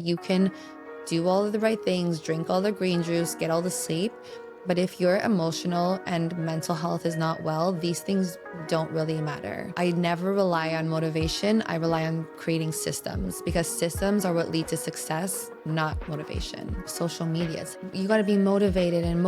You can do all of the right things, drink all the green juice, get all the sleep. But if your emotional and mental health is not well, these things don't really matter. I never rely on motivation. I rely on creating systems, because systems are what lead to success, not motivation. Social media, you got to be motivated. And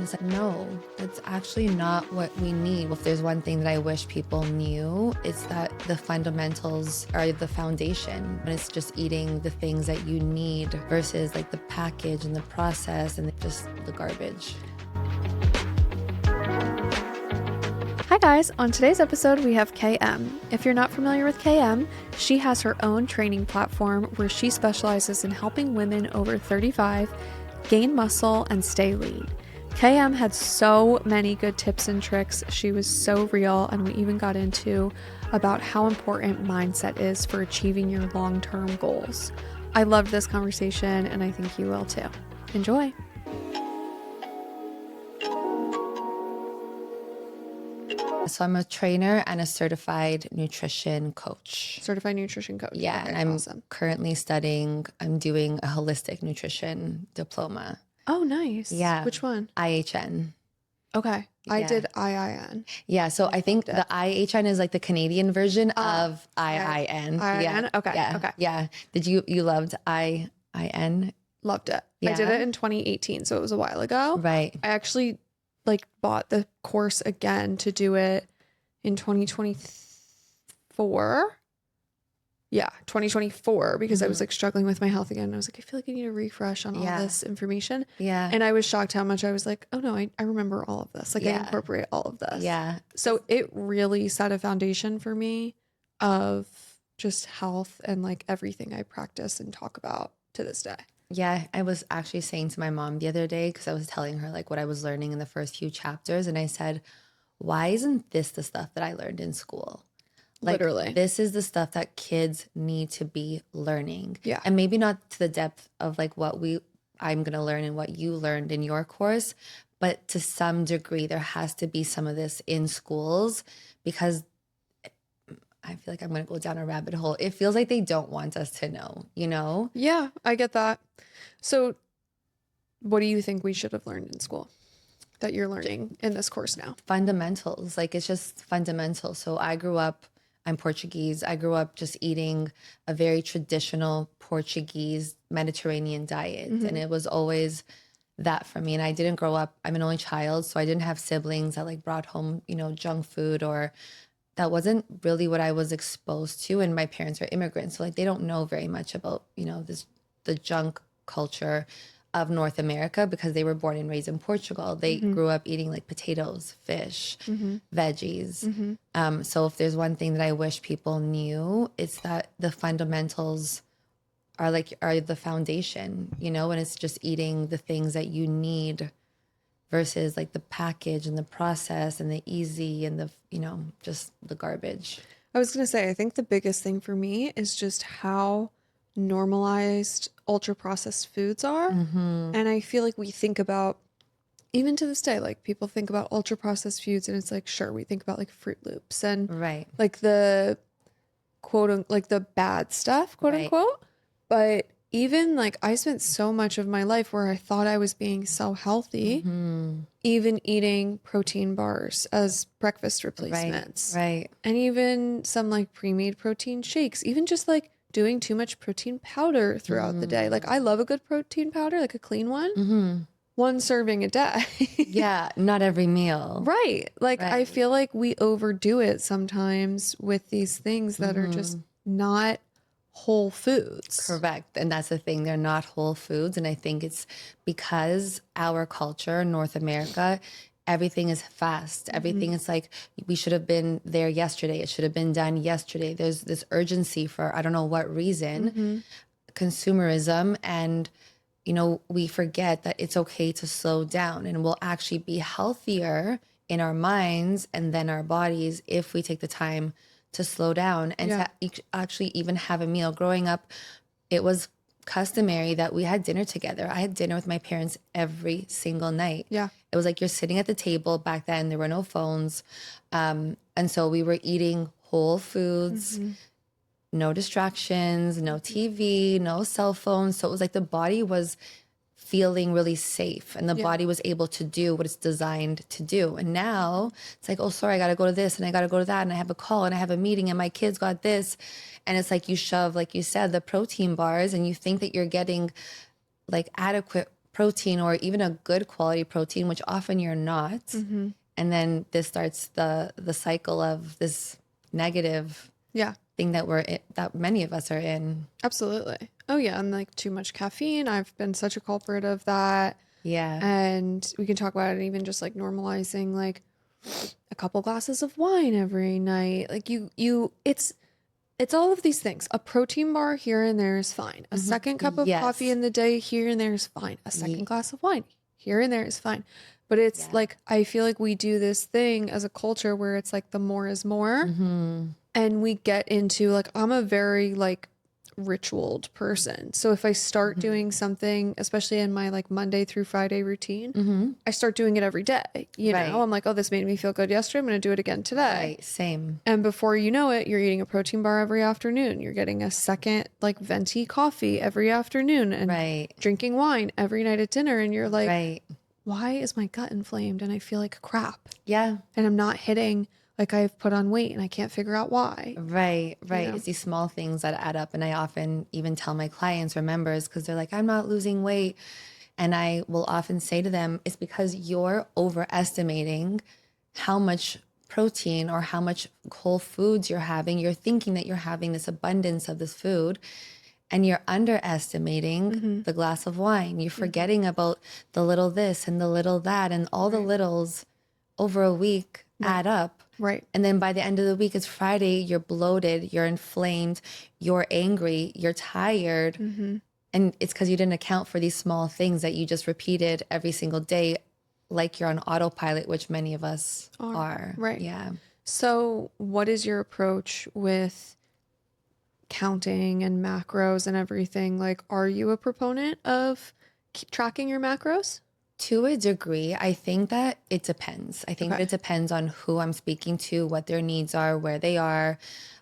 it's like, no, that's actually not what we need. If there's one thing that I wish people knew, it's that the fundamentals are the foundation. And it's just eating the things that you need versus like the package and the process and just the garbage. Hi guys, on today's episode we have KM. If you're not familiar with KM, she has her own training platform where she specializes in helping women over 35 gain muscle and stay lean. KM had so many good tips and tricks. She was so real, and we even got into about how important mindset is for achieving your long-term goals. I loved this conversation and I think you will too. Enjoy. So I'm a trainer and a certified nutrition coach. Certified nutrition coach. Yeah, okay, and I'm awesome. currently I'm doing a holistic nutrition diploma. Oh, nice. Yeah. Which one? IHN. Okay. I Yeah. did IIN. Yeah, so I think the IHN is like the Canadian version of IIN. IIN? Yeah. Okay. Yeah. Okay. Yeah. Did you loved IIN? Loved it. Yeah. I did it in 2018, so it was a while ago. Right. I actually bought the course again to do it in 2024. Yeah, 2024, because I was struggling with my health again. I was like, I feel like I need a refresh on all this information. Yeah. And I was shocked how much I was like, oh no, I remember all of this. Like I incorporate all of this. Yeah. So it really set a foundation for me of just health and like everything I practice and talk about to this day. Yeah, I was actually saying to my mom the other day, because I was telling her like what I was learning in the first few chapters, and I said, why isn't this the stuff that I learned in school? Like, literally, this is the stuff that kids need to be learning. Yeah. And maybe not to the depth of like I'm going to learn and what you learned in your course, but to some degree, there has to be some of this in schools, because I feel like I'm going to go down a rabbit hole. It feels like they don't want us to know, you know? Yeah, I get that. So what do you think we should have learned in school that you're learning in this course now? Fundamentals. Like, it's just fundamental. So I'm Portuguese. I grew up just eating a very traditional Portuguese Mediterranean diet. And it was always that for me. And I didn't grow up, I'm an only child, so I didn't have siblings that like brought home, junk food, or that wasn't really what I was exposed to. And my parents are immigrants, so like they don't know very much about, the junk culture of North America, because they were born and raised in Portugal. They grew up eating like potatoes, fish, veggies. So if there's one thing that I wish people knew, it's that the fundamentals are the foundation, and it's just eating the things that you need versus like the package and the process and the easy and the, just the garbage. I was going to say, I think the biggest thing for me is just how normalized ultra processed foods are. And I feel like we think about, even to this day, like people think about ultra processed foods and it's like, sure, we think about like Fruit Loops and like the like the bad stuff, quote unquote. But even like I spent so much of my life where I thought I was being so healthy, even eating protein bars as breakfast replacements. Right. And even some like pre-made protein shakes, even just like doing too much protein powder throughout the day. Like I love a good protein powder, like a clean one. One serving a day. Yeah, not every meal. Right. Like I feel like we overdo it sometimes with these things that are just not whole foods. Correct. And that's the thing. They're not whole foods. And I think it's because our culture, North America, everything is fast. Everything is like, we should have been there yesterday. It should have been done yesterday. There's this urgency for, I don't know what reason, consumerism. And, we forget that it's okay to slow down, and we'll actually be healthier in our minds and then our bodies if we take the time to slow down and to actually even have a meal. Growing up, it was customary that we had dinner together. I had dinner with my parents every single night. Yeah. It was like you're sitting at the table. Back then, there were no phones. And so we were eating whole foods, no distractions, no TV, no cell phones. So it was like the body was feeling really safe and the Yeah. body was able to do what it's designed to do. And now it's like, oh, sorry, I got to go to this and I got to go to that. And I have a call and I have a meeting and my kids got this. And it's like you shove, like you said, the protein bars and you think that you're getting like adequate protein or even a good quality protein, which often you're not. Mm-hmm. And then this starts the cycle of this negative Yeah. thing that that many of us are in. Absolutely. Oh yeah, and like too much caffeine. I've been such a culprit of that. Yeah. And we can talk about it even just like normalizing like a couple glasses of wine every night. Like it's all of these things. A protein bar here and there is fine. A second cup of coffee Yes. in the day here and there is fine. A second glass of wine here and there is fine. But it's like I feel like we do this thing as a culture where it's like the more is more. And we get into like I'm a very like ritualed person. So if I start doing something, especially in my like Monday through Friday routine, I start doing it every day. You Right. know, I'm like, oh, this made me feel good yesterday. I'm going to do it again today. Right. Same. And before you know it, you're eating a protein bar every afternoon. You're getting a second like venti coffee every afternoon and Right. drinking wine every night at dinner. And you're like, Right. why is my gut inflamed and I feel like crap? Yeah. And I'm not hitting like I've put on weight and I can't figure out why. Right. Right. know? It's these small things that add up. And I often even tell my clients or members because they're like, I'm not losing weight. And I will often say to them, it's because you're overestimating how much protein or how much whole foods you're having. You're thinking that you're having this abundance of this food and you're underestimating the glass of wine. You're forgetting about the little this and the little that and all the littles over a week add up. Right. And then by the end of the week, it's Friday, you're bloated, you're inflamed, you're angry, you're tired. And it's because you didn't account for these small things that you just repeated every single day, like you're on autopilot, which many of us are. Right. Yeah. So, what is your approach with counting and macros and everything? Like, are you a proponent of tracking your macros? To a degree, I think that it depends. I think that Okay. it depends on who I'm speaking to, what their needs are, where they are,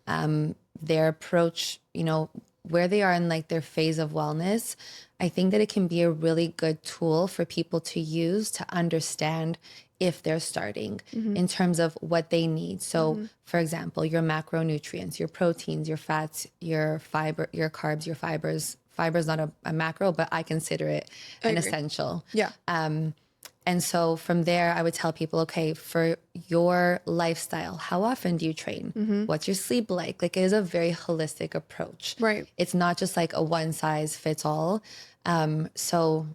their approach, you know, where they are in like their phase of wellness. I think that it can be a really good tool for people to use to understand if they're starting in terms of what they need. So, for example, your macronutrients, your proteins, your fats, your fiber, your carbs, your fibers. Fiber is not a macro, but I consider it an essential. Yeah. And so from there, I would tell people, okay, for your lifestyle, how often do you train? What's your sleep like? Like, it is a very holistic approach. Right. It's not just like a one size fits all. So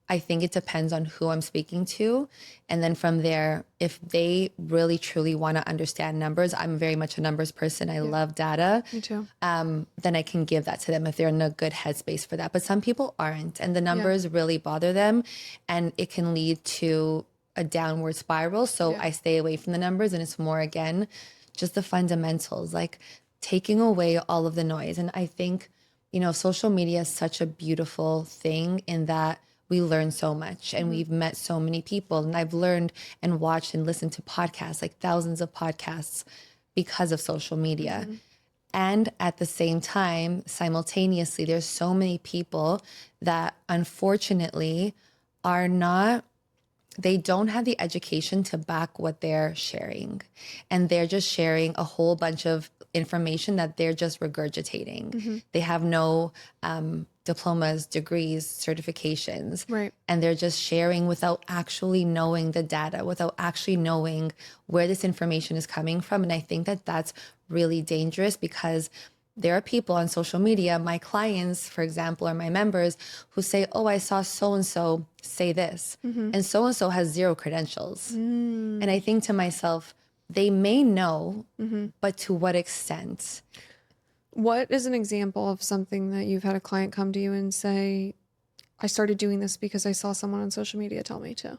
I think it depends on who I'm speaking to. And then from there, if they really truly want to understand numbers, I'm very much a numbers person. I love data. Me too. Then I can give that to them if they're in a good headspace for that. But some people aren't, and the numbers really bother them, and it can lead to a downward spiral. So I stay away from the numbers, and it's more, again, just the fundamentals, like taking away all of the noise. And I think, you know, social media is such a beautiful thing in that we learn so much and we've met so many people. And I've learned and watched and listened to podcasts, like thousands of podcasts because of social media. And at the same time, simultaneously, there's so many people that unfortunately are not, they don't have the education to back what they're sharing. And they're just sharing a whole bunch of information that they're just regurgitating. They have no diplomas, degrees, certifications. Right. And they're just sharing without actually knowing the data, without actually knowing where this information is coming from. And I think that that's really dangerous because there are people on social media, my clients, for example, or my members who say, oh, I saw so-and-so say this. And so-and-so has zero credentials. And I think to myself, they may know, but to what extent? What is an example of something that you've had a client come to you and say, I started doing this because I saw someone on social media tell me to?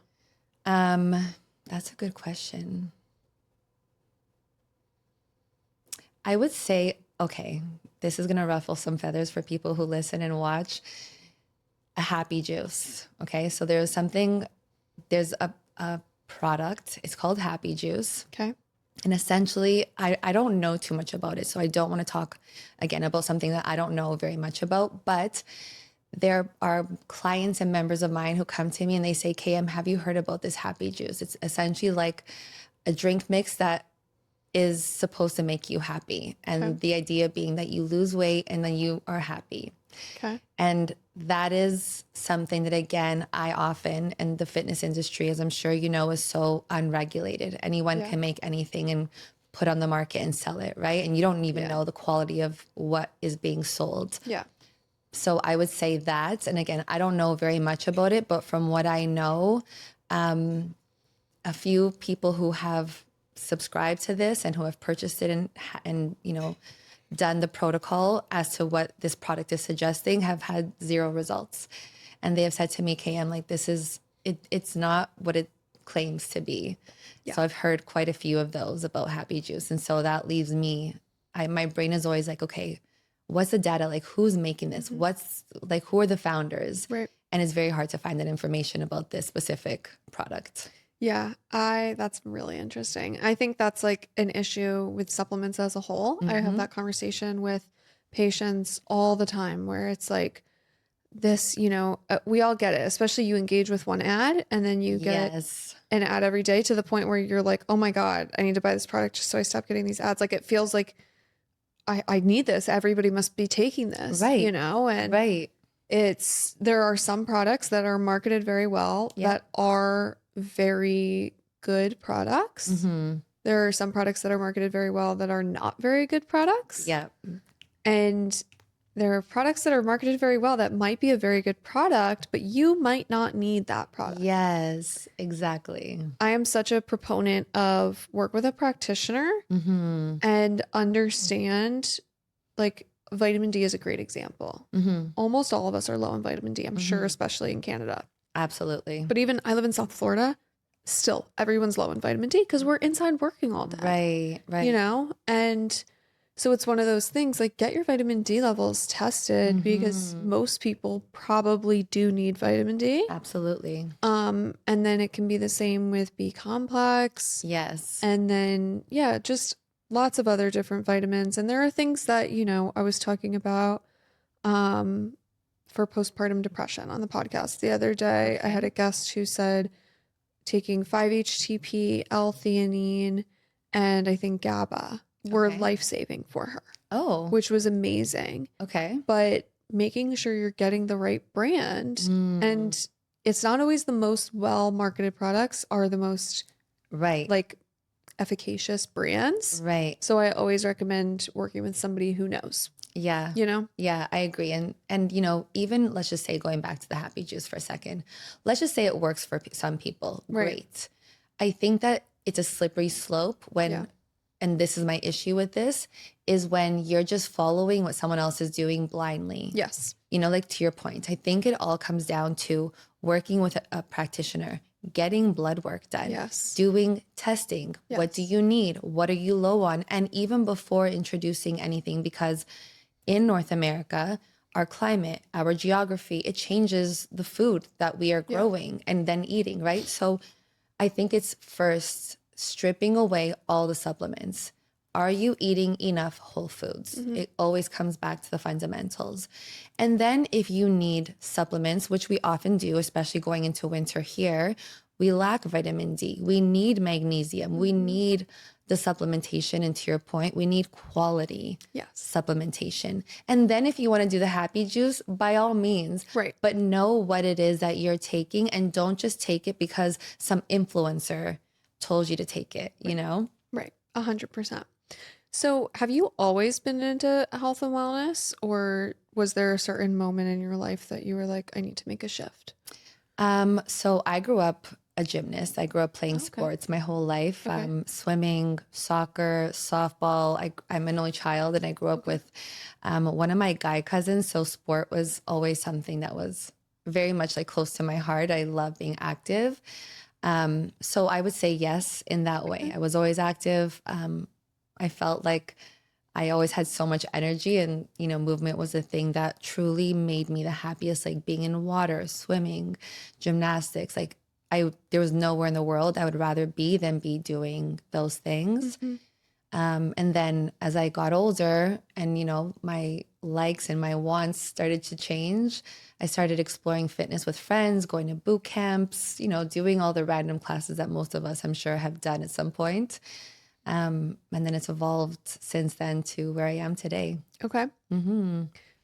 That's a good question. I would say, okay, this is going to ruffle some feathers for people who listen and watch. A happy juice. Okay. So there's a product. It's called Happy Juice. Okay. And essentially, I don't know too much about it. So I don't want to talk again about something that I don't know very much about. But there are clients and members of mine who come to me and they say, KM, have you heard about this happy juice? It's essentially like a drink mix that is supposed to make you happy. And Okay. the idea being that you lose weight and then you are happy. Okay. And that is something that, again, I often, and the fitness industry, as I'm sure you know, is so unregulated. Anyone Yeah. can make anything and put on the market and sell it, right? And you don't even Yeah. know the quality of what is being sold. Yeah. So I would say that. And again, I don't know very much about it, but from what I know, a few people who have subscribed to this and who have purchased it and done the protocol as to what this product is suggesting have had zero results. And they have said to me, KM, like, this is it's not what it claims to be. Yeah. So I've heard quite a few of those about happy juice. And so that leaves me, my brain is always like, okay, what's the data? Like, who's making this? What's like, who are the founders? Right. And it's very hard to find that information about this specific product. Yeah, that's really interesting. I think that's like an issue with supplements as a whole. I have that conversation with patients all the time where it's like this, we all get it, especially you engage with one ad and then you get Yes. an ad every day to the point where you're like, oh my God, I need to buy this product just so I stop getting these ads. Like it feels like I need this. Everybody must be taking this, Right. and Right. there are some products that are marketed very well Yeah. that are very good products. Mm-hmm. There are some products that are marketed very well that are not very good products. Yeah. And there are products that are marketed very well that might be a very good product, but you might not need that product. Yes, exactly. I am such a proponent of work with a practitioner Mm-hmm. and understand, like, vitamin D is a great example. Mm-hmm. Almost all of us are low in vitamin D, I'm sure, especially in Canada. Absolutely. But even I live in South Florida, still everyone's low in vitamin D because we're inside working all day. Right. Right. And so it's one of those things, like, get your vitamin D levels tested because most people probably do need vitamin D. Absolutely. And then it can be the same with B complex. Yes. And then, yeah, just lots of other different vitamins. And there are things that, I was talking about for postpartum depression on the podcast the other day. I had a guest who said taking 5-HTP, L-theanine, and I think GABA were life-saving for her. Oh. Which was amazing. Okay. But making sure you're getting the right brand, and it's not always the most well-marketed products are the most Right. like efficacious brands. Right. So I always recommend working with somebody who knows. Yeah. Yeah, I agree. And even let's just say, going back to the happy juice for a second, let's just say it works for some people. Right. Great. I think that it's a slippery slope when, and this is my issue with this, is when you're just following what someone else is doing blindly. Yes. Like, to your point, I think it all comes down to working with a practitioner, getting blood work done, Yes. doing testing. Yes. What do you need? What are you low on? And even before introducing anything, because in North America, our climate, our geography, it changes the food that we are growing and then eating, right? So I think it's first stripping away all the supplements. Are you eating enough whole foods? It always comes back to the fundamentals. And then if you need supplements, which we often do, especially going into winter here, we lack vitamin D. We need magnesium. We need the supplementation. And to your point, we need quality supplementation. And then if you want to do the happy juice, by all means. Right. But know what it is that you're taking, and don't just take it because some influencer told you to take it, Right. 100%. So have you always been into health and wellness, or was there a certain moment in your life that you were like, I need to make a shift? So I grew up a gymnast. I grew up playing sports my whole life, swimming, soccer, softball. I'm an only child, and I grew up with one of my guy cousins. So sport was always something that was very much like close to my heart. I love being active. So I would say yes in that way. I was always active. I felt like I always had so much energy, and, movement was the thing that truly made me the happiest, like being in water, swimming, gymnastics, like there was nowhere in the world I would rather be than be doing those things. And then as I got older and, my likes and my wants started to change, I started exploring fitness with friends, going to boot camps, doing all the random classes that most of us, I'm sure, have done at some point. And then it's evolved since then to where I am today. Okay.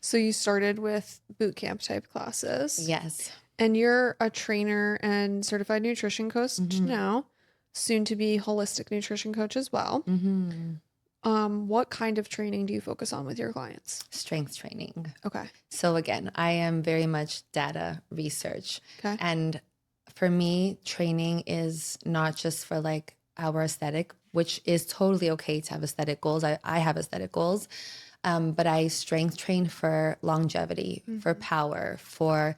So you started with boot camp type classes. Yes. And you're a trainer and certified nutrition coach now, soon to be holistic nutrition coach as well. What kind of training do you focus on with your clients? Strength training. Okay. So again, I am very much data research. Okay. And for me, training is not just for like our aesthetic, which is totally okay to have aesthetic goals. I have aesthetic goals. But I strength train for longevity, for power, for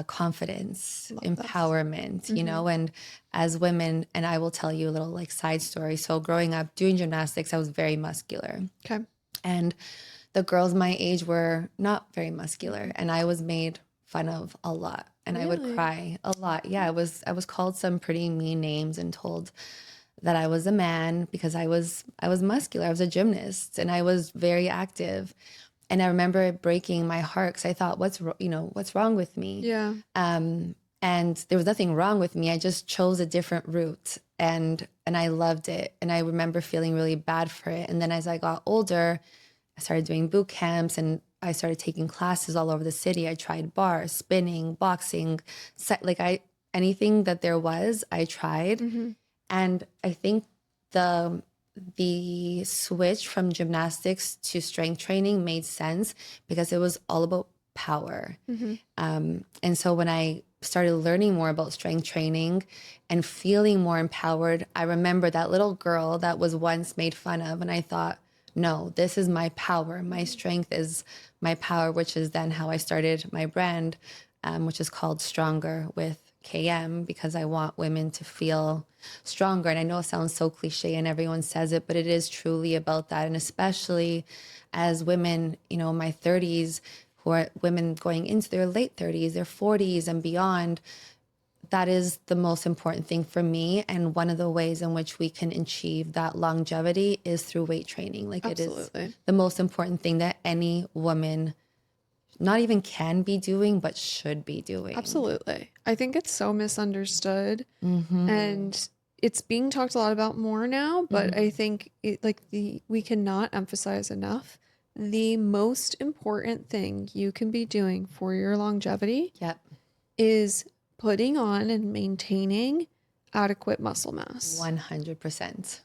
confidence, empowerment, and as women, and I will tell you a little like side story. So growing up doing gymnastics, I was very muscular. Okay. And the girls my age were not very muscular, and I was made fun of a lot, and I would cry a lot. Yeah, I was called some pretty mean names and told that I was a man because I was muscular. I was a gymnast and I was very active. And I remember it breaking my heart because I thought, what's wrong with me? Yeah. And there was nothing wrong with me. I just chose a different route, and I loved it. And I remember feeling really bad for it. And then as I got older, I started doing boot camps and I started taking classes all over the city. I tried bar, spinning, boxing, anything that there was, I tried. And I think the switch from gymnastics to strength training made sense because it was all about power. And so when I started learning more about strength training and feeling more empowered, I remember that little girl that was once made fun of, and I thought, no, this is my power. My strength is my power, which is then how I started my brand, which is called Stronger with KM, because I want women to feel stronger. And I know it sounds so cliche and everyone says it, but it is truly about that. And especially as women, in my 30s, who are women going into their late 30s, their 40s and beyond, that is the most important thing for me. And one of the ways in which we can achieve that longevity is through weight training. Like Absolutely. It is the most important thing that any woman not even can be doing, but should be doing. Absolutely. I think it's so misunderstood and it's being talked a lot about more now, but I think we cannot emphasize enough the most important thing you can be doing for your longevity is putting on and maintaining adequate muscle mass. 100%.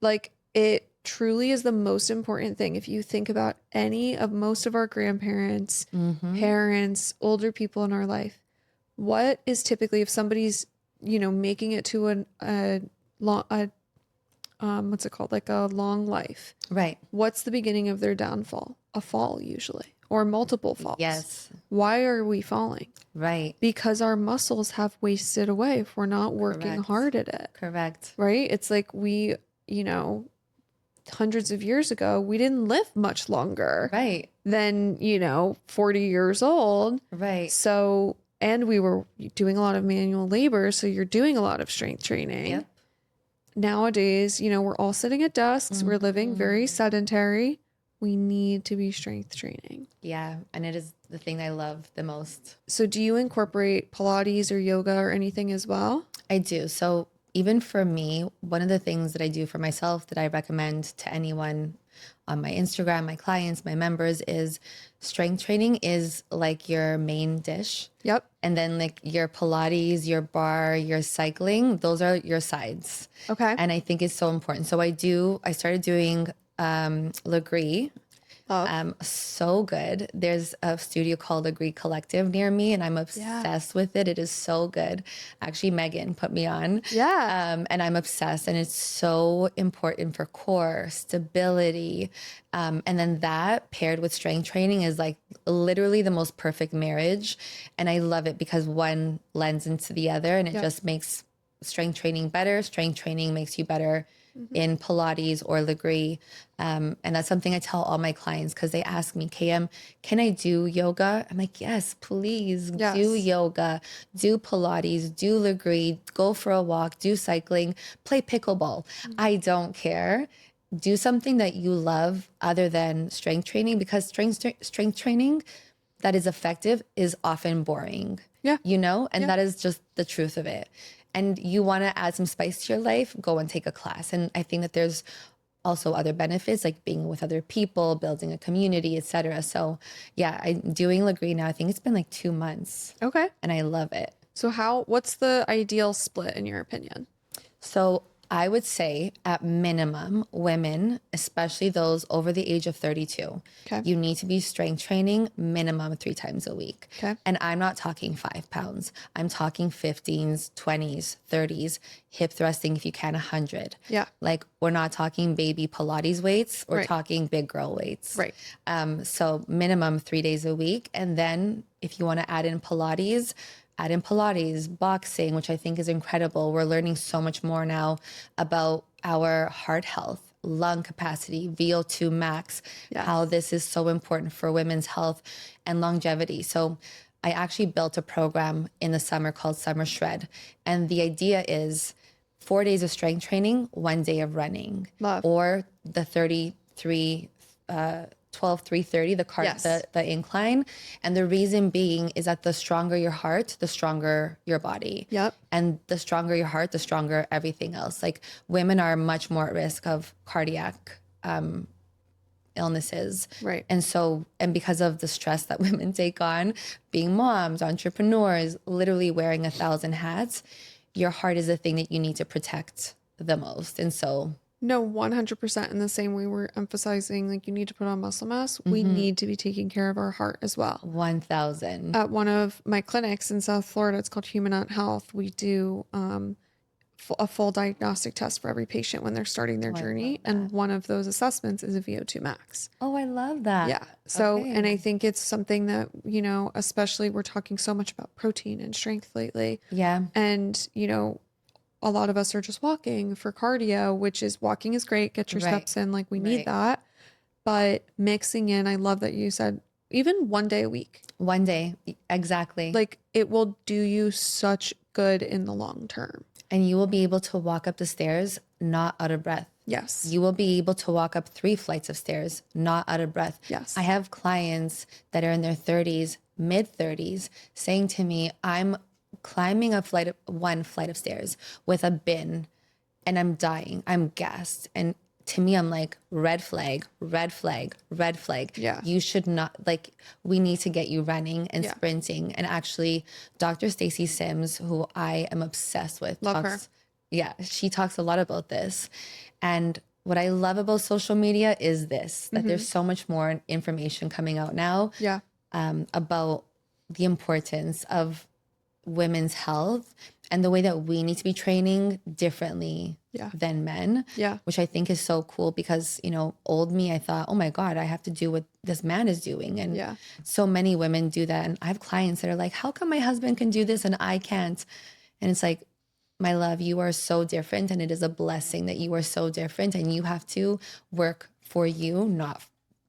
Like it truly is the most important thing. If you think about most of our grandparents, parents, older people in our life, what is typically, if somebody's, making it to what's it called? Like a long life. Right. What's the beginning of their downfall? A fall usually, or multiple falls. Yes. Why are we falling? Right. Because our muscles have wasted away if we're not working hard at it. Correct. Right? It's like we, hundreds of years ago, we didn't live much longer than, 40 years old. Right. So, and we were doing a lot of manual labor. So you're doing a lot of strength training. Yep. Nowadays, we're all sitting at desks. We're living very sedentary. We need to be strength training. Yeah. And it is the thing I love the most. So do you incorporate Pilates or yoga or anything as well? I do. So even for me, one of the things that I do for myself that I recommend to anyone on my Instagram, my clients, my members, is strength training is like your main dish. Yep. And then like your Pilates, your bar, your cycling, those are your sides. Okay. And I think it's so important. So I started doing Legree. So good. There's a studio called Healthspan Collective near me, and I'm obsessed with it. It is so good. Actually, Megan put me on. Yeah. And I'm obsessed, and it's so important for core stability. And then that paired with strength training is like literally the most perfect marriage. And I love it because one lends into the other, and it just makes strength training better. Strength training makes you better in Pilates or Legree. And that's something I tell all my clients because they ask me, KM, can I do yoga? I'm like, yes, please do Yes. yoga, do Pilates, do Legree, go for a walk, do cycling, play pickleball. I don't care. Do something that you love other than strength training, because strength training that is effective is often boring. Yeah. And Yeah. that is just the truth of it. And you want to add some spice to your life, go and take a class. And I think that there's also other benefits, like being with other people, building a community, etc. So yeah, I'm doing Legree now. I think it's been like 2 months Okay. and I love it. So what's the ideal split in your opinion? So I would say at minimum, women, especially those over the age of 32, Okay. you need to be strength training minimum 3 times a week. Okay. And I'm not talking 5 pounds. I'm talking 15s, 20s, 30s, hip thrusting if you can 100. Yeah. Like we're not talking baby Pilates weights, we're Right. talking big girl weights. Right. So minimum 3 days a week. And then if you want to add in Pilates, boxing, which I think is incredible. We're learning so much more now about our heart health, lung capacity, VO2 max, Yes. how this is so important for women's health and longevity. So I actually built a program in the summer called Summer Shred. And the idea is 4 days of strength training, 1 day of running. Love. Or the 33, 12, 330, Yes. the incline. And the reason being is that the stronger your heart, the stronger your body. Yep. And the stronger your heart, the stronger everything else. Like women are much more at risk of cardiac illnesses. Right. And because of the stress that women take on, being moms, entrepreneurs, literally wearing 1,000 hats, your heart is the thing that you need to protect the most. And so No, 100%. In the same way we're emphasizing, like, you need to put on muscle mass, we need to be taking care of our heart as well. 1,000. At one of my clinics in South Florida, it's called Humanant Health. We do a full diagnostic test for every patient when they're starting their I journey. love And one of those assessments is a VO2 max. Oh, I love that. Yeah. So, Okay. and I think it's something that, especially we're talking so much about protein and strength lately. Yeah. And, a lot of us are just walking for cardio, which is walking is great. Get your Right. steps in. Like we need Right. that. But mixing in, I love that you said even 1 day a week, 1 day. Exactly. like it will do you such good in the long term. And you will be able to walk up the stairs not out of breath. Yes. You will be able to walk up 3 flights of stairs not out of breath. Yes. I have clients that are in their 30s, mid 30s, saying to me, I'm climbing one flight of stairs with a bin and I'm dying. I'm gassed. And to me, I'm like, red flag, red flag, red flag. Yeah. You should not, like, we need to get you running and Yeah. sprinting. And actually, Dr. Stacy Sims, who I am obsessed with, Love her. Yeah, she talks a lot about this. And what I love about social media is this, that there's so much more information coming out now Yeah. about the importance of women's health and the way that we need to be training differently Yeah. than men, Yeah. which I think is so cool because, old me, I thought, oh my God, I have to do what this man is doing. And Yeah. so many women do that. And I have clients that are like, how come my husband can do this and I can't? And it's like, my love, you are so different. And it is a blessing that you are so different. And you have to work for you, not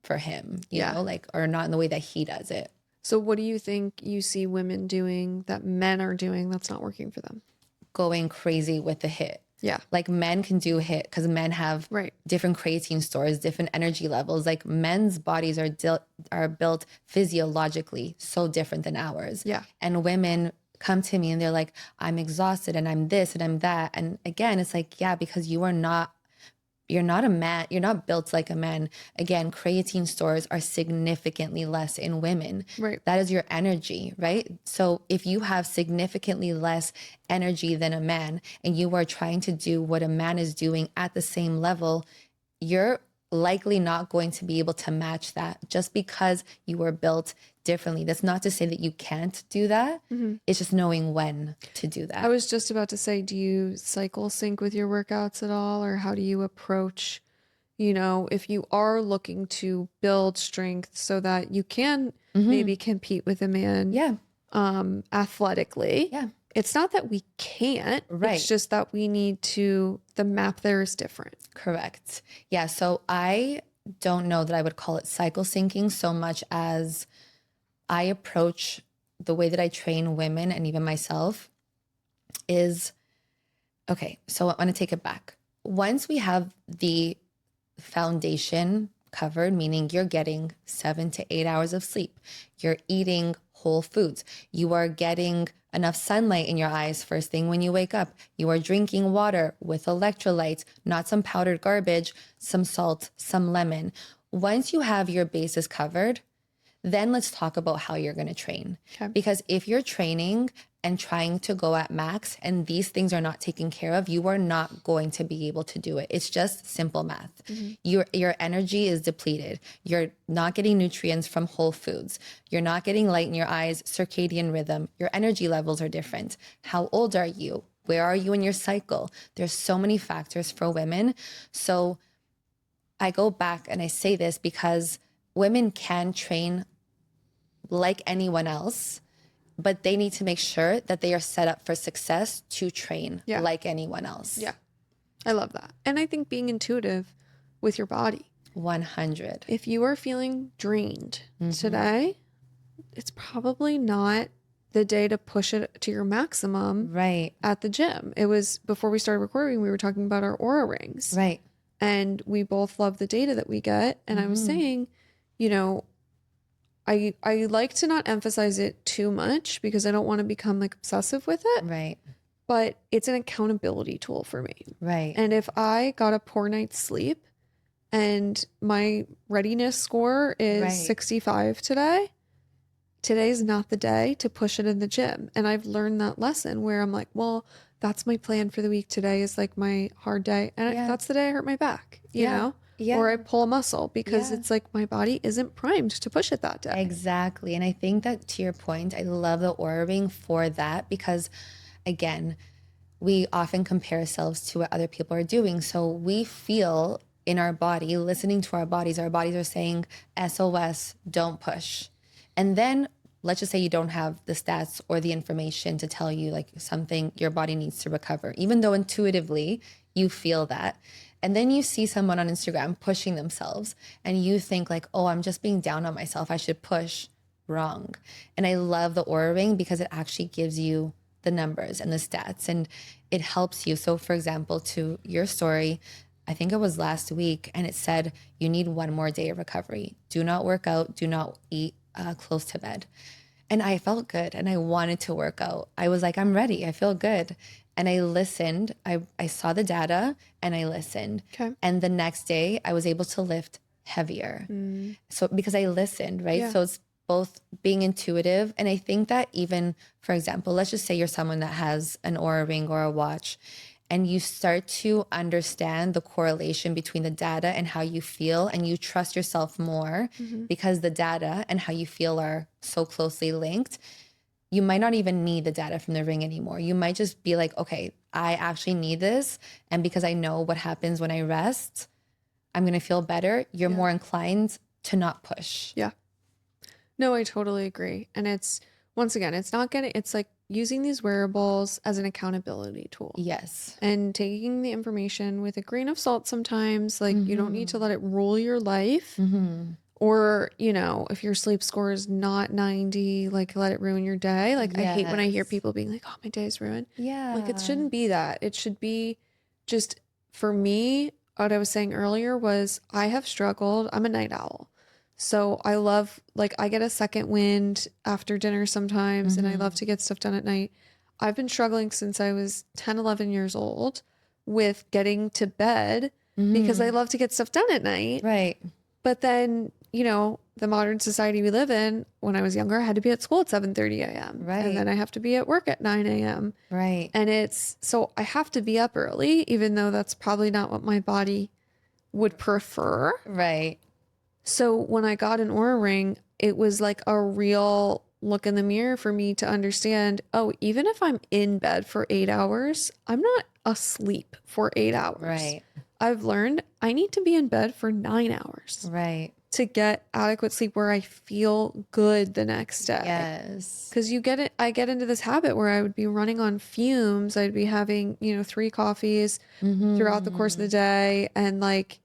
for him, Yeah. or not in the way that he does it. So what do you think you see women doing that men are doing that's not working for them? Going crazy with the HIIT. Yeah. Like men can do HIIT because men have Right. different creatine stores, different energy levels. Like men's bodies are built physiologically so different than ours. Yeah. And women come to me and they're like, I'm exhausted and I'm this and I'm that. And again, it's like, yeah, because you're not a man. You're not built like a man. Again, creatine stores are significantly less in women. Right. That is your energy, right? So if you have significantly less energy than a man and you are trying to do what a man is doing at the same level, you're likely not going to be able to match that just because you were built differently. That's not to say that you can't do that. It's just knowing when to do that. I was just about to say, do you cycle sync with your workouts at all? Or how do you approach, if you are looking to build strength so that you can maybe compete with a man Yeah. athletically? Yeah. It's not that we can't. Right. It's just that we need to, the map there is different. Correct. Yeah. So I don't know that I would call it cycle syncing so much as I approach the way that I train women and even myself is, okay, so I want to take it back. Once we have the foundation covered, meaning you're getting 7 to 8 hours of sleep, you're eating whole foods, you are getting enough sunlight in your eyes first thing when you wake up, you are drinking water with electrolytes, not some powdered garbage, some salt, some lemon. Once you have your bases covered, then let's talk about how you're going to train. Okay. Because if you're training and trying to go at max and these things are not taken care of, you are not going to be able to do it. It's just simple math. Your energy is depleted. You're not getting nutrients from whole foods. You're not getting light in your eyes, circadian rhythm. Your energy levels are different. How old are you? Where are you in your cycle? There's so many factors for women. So I go back and I say this because women can train like anyone else, but they need to make sure that they are set up for success to train like anyone else. Yeah. I love that. And I think being intuitive with your body. 100. If you are feeling drained today, it's probably not the day to push it to your maximum Right. at the gym. It was before we started recording, we were talking about our Aura rings. Right. And we both love the data that we get. And I was saying, you know, I like to not emphasize it too much because I don't want to become like obsessive with it. Right. But it's an accountability tool for me. Right. And if I got a poor night's sleep and my readiness score is 65 today, today's not the day to push it in the gym. And I've learned that lesson where I'm like, well, that's my plan for the week. Today is like my hard day. And that's the day I hurt my back, you know? Or I pull a muscle because it's like my body isn't primed to push it that day. Exactly. And I think that to your point, I love the Aura Ring for that because, again, we often compare ourselves to what other people are doing. So we feel in our body, listening to our bodies are saying, SOS, don't push. And then let's just say you don't have the stats or the information to tell you like something your body needs to recover, even though intuitively you feel that. And then you see someone on Instagram pushing themselves and you think like, oh, I'm just being down on myself. I should push. Wrong. And I love the Aura Ring because it actually gives you the numbers and the stats and it helps you. So for example, to your story, I think it was last week and it said you need 1 more day of recovery. Do not work out. Do not eat close to bed. And I felt good and I wanted to work out. I was like, I'm ready. I feel good. And I listened. I saw the data and I listened. Okay. And the next day I was able to lift heavier. So because I listened, right? Yeah. So it's both being intuitive. And I think that even, for example, let's just say you're someone that has an Aura Ring or a watch and you start to understand the correlation between the data and how you feel and you trust yourself more because the data and how you feel are so closely linked. You might not even need the data from the ring anymore. You might just be like, okay, I actually need this. And because I know what happens when I rest, I'm going to feel better. You're more inclined to not push. Yeah. No, I totally agree. And it's, once again, it's like using these wearables as an accountability tool. Yes. And taking the information with a grain of salt sometimes. Like you don't need to let it rule your life. Or, you know, if your sleep score is not 90, like let it ruin your day. Like I hate when I hear people being like, oh, my day's ruined. Yeah. Like it shouldn't be that. It should be just, for me, what I was saying earlier was I have struggled. I'm a night owl. So I love, like I get a second wind after dinner sometimes and I love to get stuff done at night. I've been struggling since I was 10, 11 years old with getting to bed because I love to get stuff done at night. Right. But then, you know, the modern society we live in, when I was younger, I had to be at school at 7:30 a.m. Right. And then I have to be at work at 9 a.m. Right. And so I have to be up early, even though that's probably not what my body would prefer. Right. So when I got an Aura Ring, it was like a real look in the mirror for me to understand, oh, even if I'm in bed for 8 hours, I'm not asleep for 8 hours. Right. I've learned I need to be in bed for 9 hours. Right. to get adequate sleep where I feel good the next day. Yes. Because I get into this habit where I would be running on fumes. I'd be having, 3 coffees throughout the course of the day, and like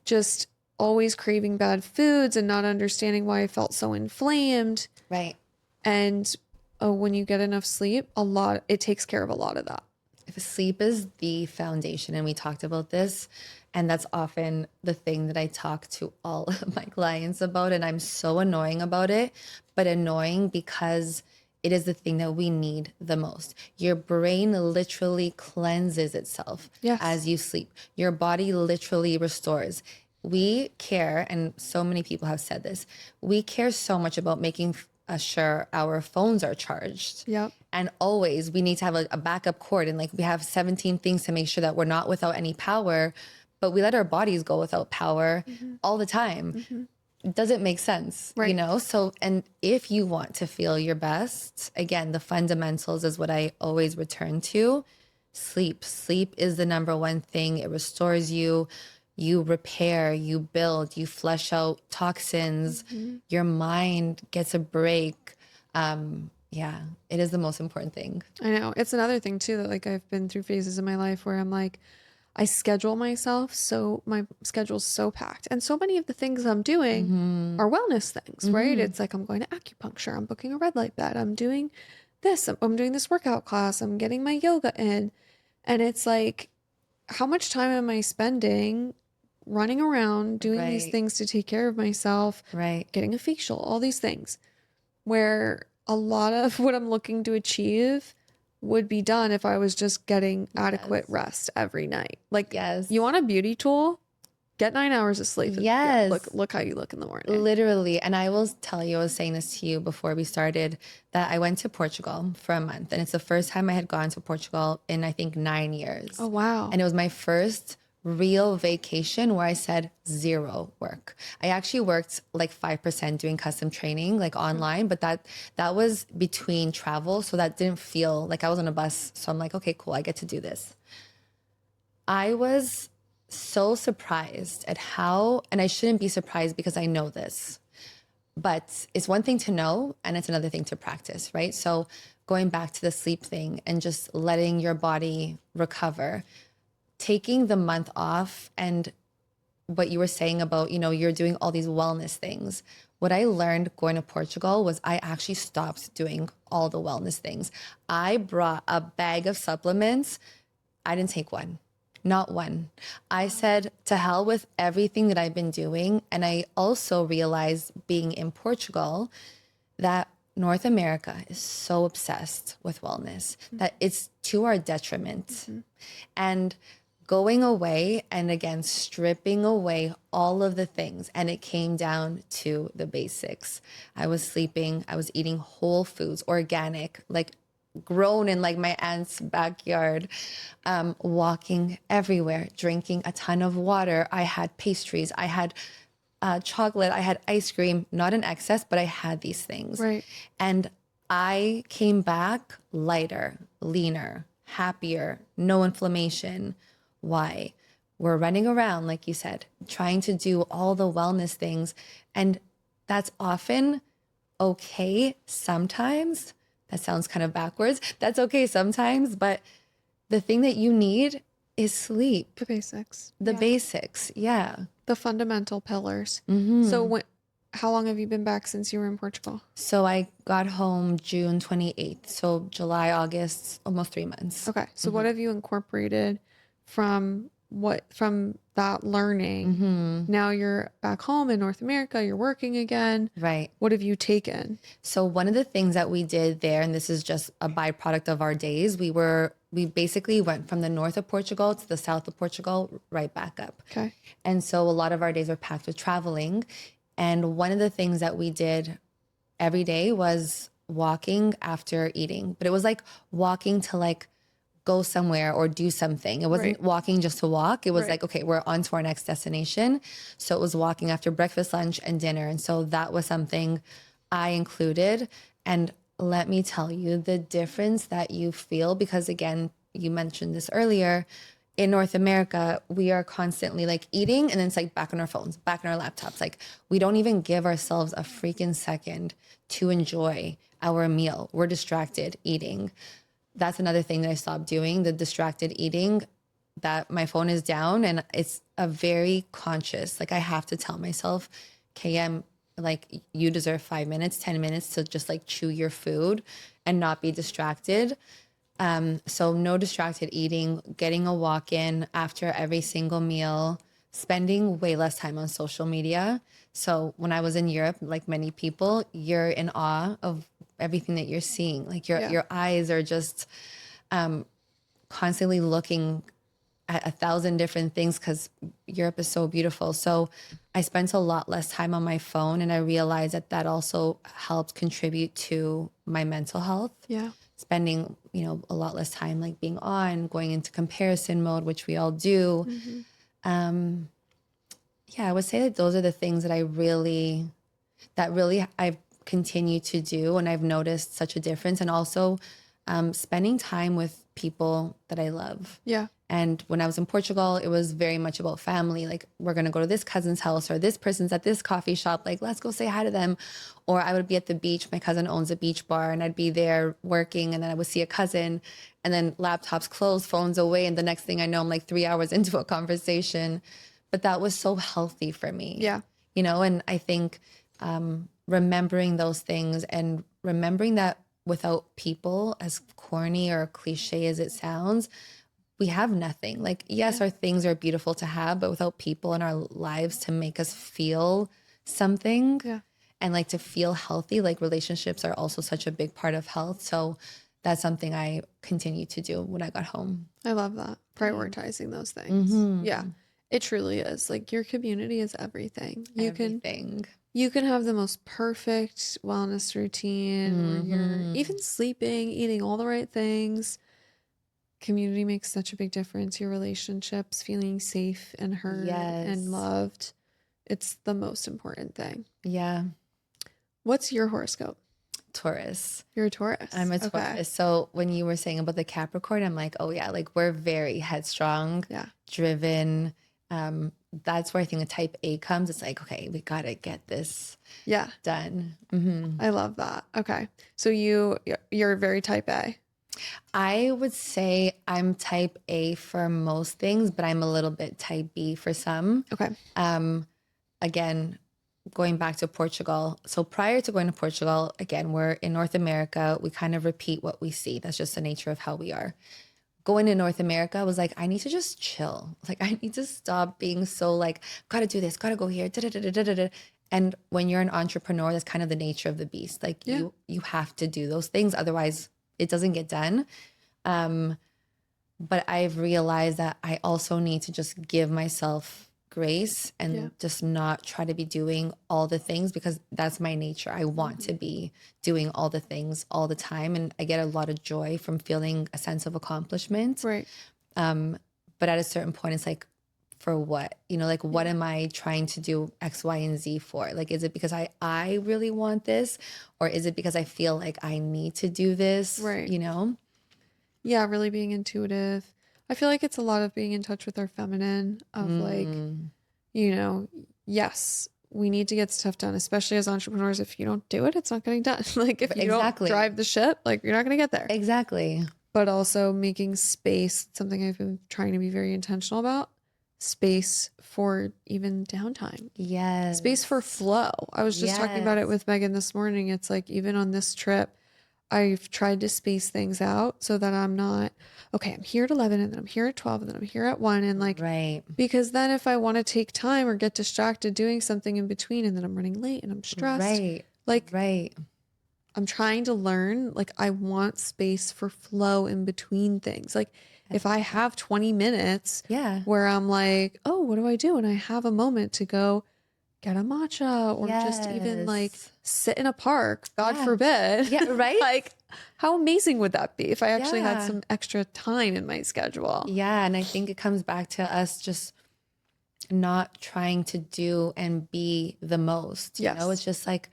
just always craving bad foods and not understanding why I felt so inflamed. Right. And when you get enough sleep, it takes care of a lot of that. If sleep is the foundation, and we talked about this, and that's often the thing that I talk to all of my clients about, and I'm so annoying about it, but annoying because it is the thing that we need the most. Your brain literally cleanses itself Yes. as you sleep. Your body literally restores. We care, and so many people have said this, we care so much about making sure our phones are charged. Yep. And always we need to have a backup cord, and like we have 17 things to make sure that we're not without any power, but we let our bodies go without power all the time. It doesn't make sense, Right. So, and if you want to feel your best, again, the fundamentals is what I always return to. Sleep is the number one thing. It restores you. You repair, you build, you flush out toxins. Your mind gets a break. Yeah, it is the most important thing. I know. It's another thing too that like I've been through phases in my life where I'm like, I schedule myself so my schedule's so packed. And so many of the things I'm doing are wellness things, right? It's like I'm going to acupuncture, I'm booking a red light bed, I'm doing this, I'm doing this workout class, I'm getting my yoga in. And it's like, how much time am I spending running around doing these Right. things to take care of myself, Right. getting a facial, all these things, where a lot of what I'm looking to achieve would be done if I was just getting adequate rest every night. Like, Yes. you want a beauty tool? Get 9 hours of sleep. Yes. Look how you look in the morning. Literally. And I will tell you, I was saying this to you before we started, that I went to Portugal for a month. And it's the first time I had gone to Portugal in, I think, 9 years. Oh, wow. And it was my first real vacation where I said 0 work. I actually worked like 5% doing custom training, like online, but that was between travel. So that didn't feel like I was on a bus. So I'm like, okay, cool, I get to do this. I was so surprised at how, and I shouldn't be surprised because I know this, but it's one thing to know and it's another thing to practice, right? So going back to the sleep thing and just letting your body recover, taking the month off, and what you were saying about, you're doing all these wellness things. What I learned going to Portugal was I actually stopped doing all the wellness things. I brought a bag of supplements. I didn't take one. Not one. I said, to hell with everything that I've been doing. And I also realized, being in Portugal, that North America is so obsessed with wellness that it's to our detriment. And going away and again, stripping away all of the things. And it came down to the basics. I was sleeping, I was eating whole foods, organic, like grown in like my aunt's backyard, walking everywhere, drinking a ton of water. I had pastries, I had chocolate, I had ice cream, not in excess, but I had these things. Right. And I came back lighter, leaner, happier, no inflammation. Why? We're running around, like you said, trying to do all the wellness things. And that's often okay sometimes. That sounds kind of backwards. That's okay sometimes, but the thing that you need is sleep. The basics. The basics, yeah. The fundamental pillars. Mm-hmm. So how long have you been back since you were in Portugal? So I got home June 28th. So July, August, almost 3 months. Okay. So what have you incorporated from that learning? Now you're back home in North America, you're working again. Right. What have you taken? So one of the things that we did there, and this is just a byproduct of our days, we basically went from the north of Portugal to the south of Portugal, right back up. Okay. And so a lot of our days were packed with traveling. And one of the things that we did every day was walking after eating. But it was like walking to like go somewhere or do something. It wasn't walking just to walk. It was like, okay, we're on to our next destination. So it was walking after breakfast, lunch, and dinner. And so that was something I included. And let me tell you the difference that you feel, because again, you mentioned this earlier, in North America, we are constantly like eating and then it's like back on our phones, back on our laptops. Like we don't even give ourselves a freaking second to enjoy our meal. We're distracted eating. That's another thing that I stopped doing, the distracted eating, that my phone is down and it's a very conscious, like I have to tell myself, KM, like you deserve 5 minutes, 10 minutes to just like chew your food and not be distracted. So no distracted eating, getting a walk in after every single meal, spending way less time on social media. So when I was in Europe, like many people, you're in awe of everything that you're seeing. Like your eyes are just constantly looking at 1,000 different things because Europe is so beautiful. So I spent a lot less time on my phone, and I realized that that also helped contribute to my mental health. Yeah. Spending, a lot less time like being on, going into comparison mode, which we all do. Yeah, I would say that those are the things that I've continued to do, and I've noticed such a difference. And also spending time with people that I love. Yeah. And when I was in Portugal, it was very much about family. Like, we're going to go to this cousin's house, or this person's at this coffee shop. Like, let's go say hi to them. Or I would be at the beach. My cousin owns a beach bar, and I'd be there working, and then I would see a cousin, and then laptops closed, phones away. And the next thing I know, I'm like 3 hours into a conversation. But that was so healthy for me. Yeah. And I think remembering those things and remembering that without people, as corny or cliche as it sounds, we have nothing. Like, yes, our things are beautiful to have, but without people in our lives to make us feel something and like to feel healthy, like relationships are also such a big part of health. So that's something I continue to do when I got home. I love that. Prioritizing those things. Yeah. It truly is. Like, your community is everything. You can have the most perfect wellness routine where you're even sleeping, eating all the right things. Community makes such a big difference. Your relationships, feeling safe and heard and loved. It's the most important thing. Yeah. What's your horoscope? Taurus. You're a Taurus. I'm a Taurus. Okay. So when you were saying about the Capricorn, I'm like, oh yeah, like we're very headstrong, driven. That's where I think the type A comes. It's like, okay, we got to get this done. I love that. Okay. So you're very type A. I would say I'm type A for most things, but I'm a little bit type B for some. Okay. Again, going back to Portugal. So prior to going to Portugal, again, we're in North America. We kind of repeat what we see. That's just the nature of how we are. Going to North America, I was like, I need to just chill. Like, I need to stop being so like, gotta do this, gotta go here. And when you're an entrepreneur, that's kind of the nature of the beast. Like you have to do those things. Otherwise, it doesn't get done. But I've realized that I also need to just give myself grace and just not try to be doing all the things, because that's my nature. I want to be doing all the things all the time. And I get a lot of joy from feeling a sense of accomplishment. Right. But at a certain point, it's like, for what? Like, what am I trying to do X, Y, and Z for? Like, is it because I really want this? Or is it because I feel like I need to do this? Right. Yeah, really being intuitive. I feel like it's a lot of being in touch with our feminine of like, yes, we need to get stuff done, especially as entrepreneurs. If you don't do it, it's not getting done. Like, if you don't drive the ship, like, you're not going to get there. Exactly. But also making space, something I've been trying to be very intentional about. Space for even downtime. Yes. Space for flow. I was just talking about it with Megan this morning. It's like, even on this trip, I've tried to space things out so that I'm not, okay, I'm here at 11 and then I'm here at 12 and then I'm here at 1. And like, because then if I want to take time or get distracted doing something in between and then I'm running late and I'm stressed. I'm trying to learn, like, I want space for flow in between things. Like, if I have 20 minutes where I'm like, oh, what do I do? And I have a moment to go get a matcha or just even like sit in a park, God forbid. Yeah, right? Like, how amazing would that be if I actually had some extra time in my schedule? Yeah. And I think it comes back to us just not trying to do and be the most. You know, it's just like,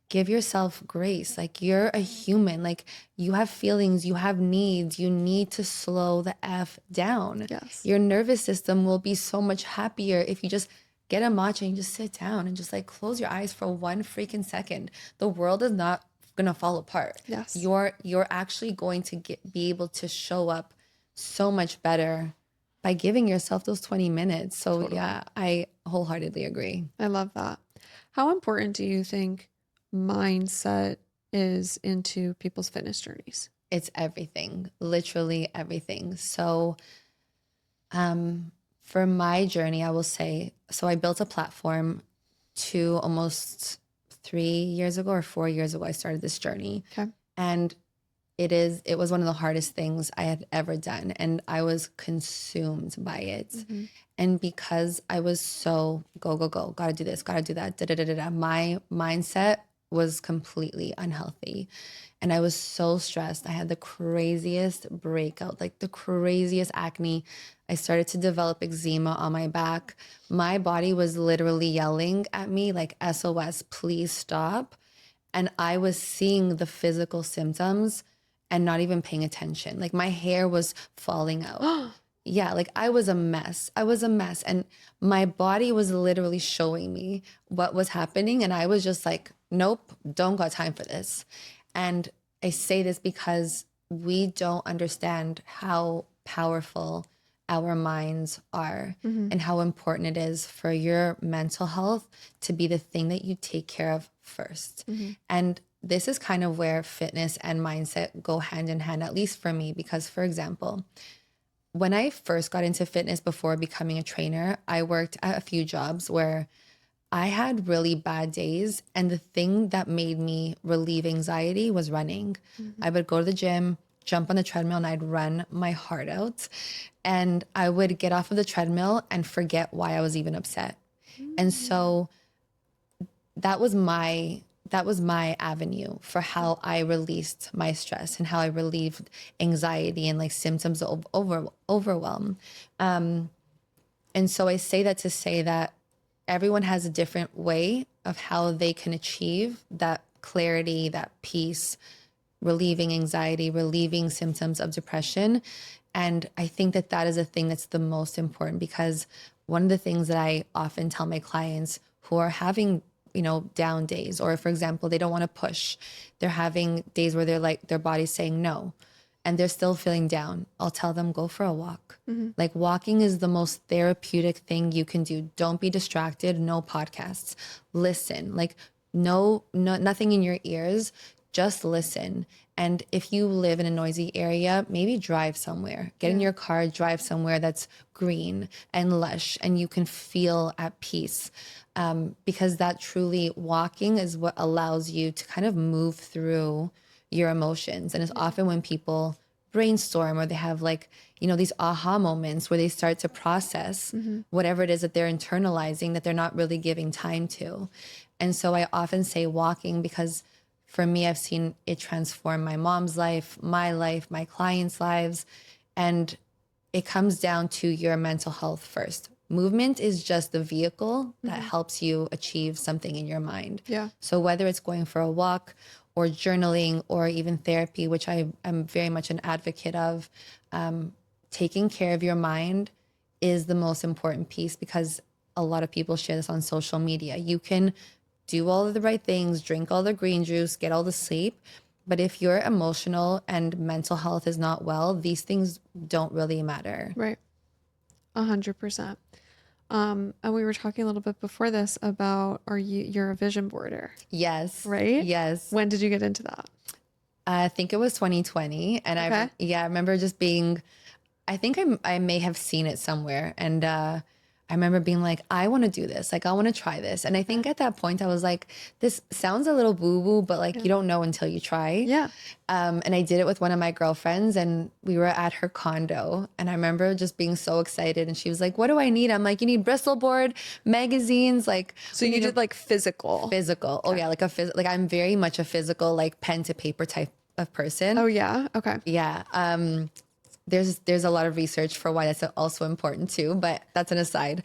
give yourself grace. Like, you're a human. Like, you have feelings, you have needs. You need to slow the F down. Yes. Your nervous system will be so much happier if you just get a matcha and just sit down and just like close your eyes for one freaking second. The world is not gonna fall apart. Yes. You're actually going to be able to show up so much better by giving yourself those 20 minutes. So Totally. yeah, I wholeheartedly agree. I love that. How important do you think mindset is into people's fitness journeys? It's everything, literally everything. So for my journey, I will say, so I built a platform almost 3 years ago or 4 years ago. I started this journey. Okay. And it was one of the hardest things I had ever done. And I was consumed by it. Mm-hmm. And because I was so go, go, go, gotta do this, gotta do that, da, da, da, da, da, my mindset was completely unhealthy. And I was so stressed. I had the craziest breakout, like the craziest acne. I started to develop eczema on my back. My body was literally yelling at me like, SOS, please stop. And I was seeing the physical symptoms and not even paying attention. Like, my hair was falling out. Yeah, like I was a mess. I was a mess. And my body was literally showing me what was happening. And I was just like, nope, don't got time for this. And I say this because we don't understand how powerful our minds are and how important it is for your mental health to be the thing that you take care of first. And this is kind of where fitness and mindset go hand in hand, at least for me, because, for example, when I first got into fitness before becoming a trainer, I worked at a few jobs where I had really bad days. And the thing that made me relieve anxiety was running. I would go to the gym, jump on the treadmill, and I'd run my heart out. And I would get off of the treadmill and forget why I was even upset. And so that was my avenue for how I released my stress and how I relieved anxiety and like symptoms of overwhelm. And so I say that to say that everyone has a different way of how they can achieve that clarity, that peace, relieving anxiety, relieving symptoms of depression. And I think that that is a thing that's the most important, because one of the things that I often tell my clients who are having, down days, or for example, they don't want to push, they're having days where they're like, their body's saying no, and they're still feeling down. I'll tell them, go for a walk. Like, walking is the most therapeutic thing you can do. Don't be distracted. No podcasts. Listen, like no, nothing in your ears. Just listen. And if you live in a noisy area, maybe drive somewhere. Get in your car, drive somewhere that's green and lush, and you can feel at peace. Because that truly, walking is what allows you to kind of move through your emotions. And it's often when people brainstorm or they have like, these aha moments where they start to process whatever it is that they're internalizing that they're not really giving time to. And so I often say walking, because for me, I've seen it transform my mom's life, my clients' lives. And it comes down to your mental health first. Movement is just the vehicle that helps you achieve something in your mind. Yeah. So whether it's going for a walk or journaling or even therapy, which I am very much an advocate of, taking care of your mind is the most important piece, because a lot of people share this on social media. You can do all of the right things, drink all the green juice, get all the sleep. But if your emotional and mental health is not well, these things don't really matter. Right. 100%. And we were talking a little bit before this about, you're a vision boarder, Yes. right? Yes. When did you get into that? I think it was 2020. And Okay. I remember just being, I think I may have seen it somewhere. And I remember being like, I want to do this. Like, I want to try this. And I think at that point I was like, this sounds a little woo-woo, but like, you don't know until you try. Yeah. And I did it with one of my girlfriends, and we were at her condo. And I remember just being so excited. And she was like, what do I need? I'm like, you need Bristol board, magazines. Like, So you did like physical. Physical. Oh yeah. Like like I'm very much a physical, like pen to paper type of person. Oh yeah. Okay. Yeah. There's a lot of research for why that's also important too, but that's an aside.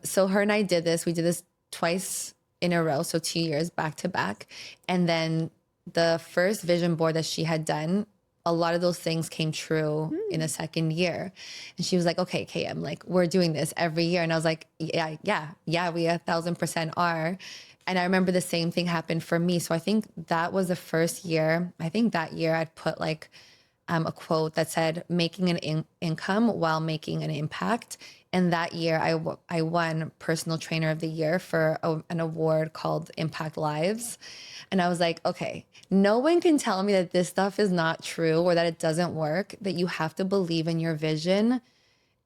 So her and I did this. We did this twice in a row, so 2 years back to back. And then the first vision board that she had done, a lot of those things came true in the second year. And she was like, okay, KM, like we're doing this every year. And I was like, yeah, we 1,000% are. And I remember the same thing happened for me. So I think that was the first year. I think that year I'd put like a quote that said, making an income while making an impact. And that year I won Personal Trainer of the Year for an award called Impact Lives. And I was like, okay, no one can tell me that this stuff is not true or that it doesn't work, that you have to believe in your vision.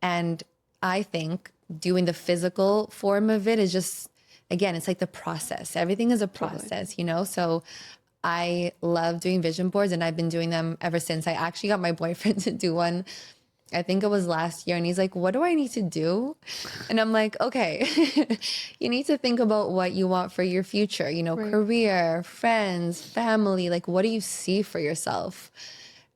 And I think doing the physical form of it is just, again, it's like the process. Everything is a process, you know? So I love doing vision boards, and I've been doing them ever since. I actually got my boyfriend to do one. I think it was last year, and he's like, what do I need to do? And I'm like, okay, you need to think about what you want for your future, you know, career, friends, family, like what do you see for yourself?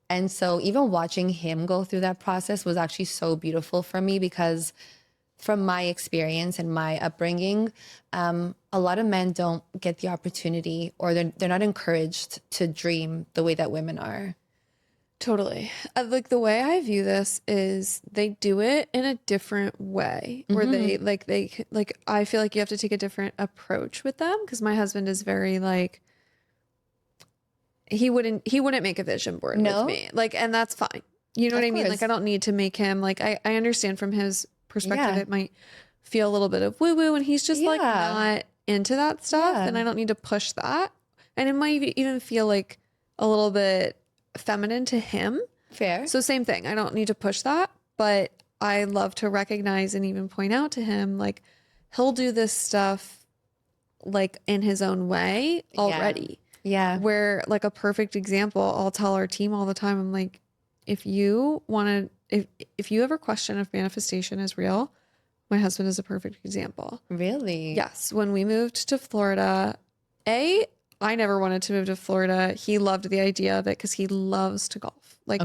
And so even watching him go through that process was actually so beautiful for me, because from my experience and my upbringing, a lot of men don't get the opportunity, or they're not encouraged to dream the way that women are. Totally. Like the way I view this is they do it in a different way, or they I feel like you have to take a different approach with them, because my husband is very like, he wouldn't make a vision board with me. Like, and that's fine. You know what I mean? Like, I don't need to make him like, I understand from his perspective, it might feel a little bit of woo woo, and he's just like not into that stuff. And I don't need to push that. And it might even feel like a little bit feminine to him. Fair. So same thing. I don't need to push that, but I love to recognize and even point out to him, like, he'll do this stuff like in his own way already. Yeah. Where, like, a perfect example, I'll tell our team all the time, I'm like, if you want to, if you ever question if manifestation is real, my husband is a perfect example. Really? Yes. When we moved to Florida, I never wanted to move to Florida. He loved the idea of it because he loves to golf. Like,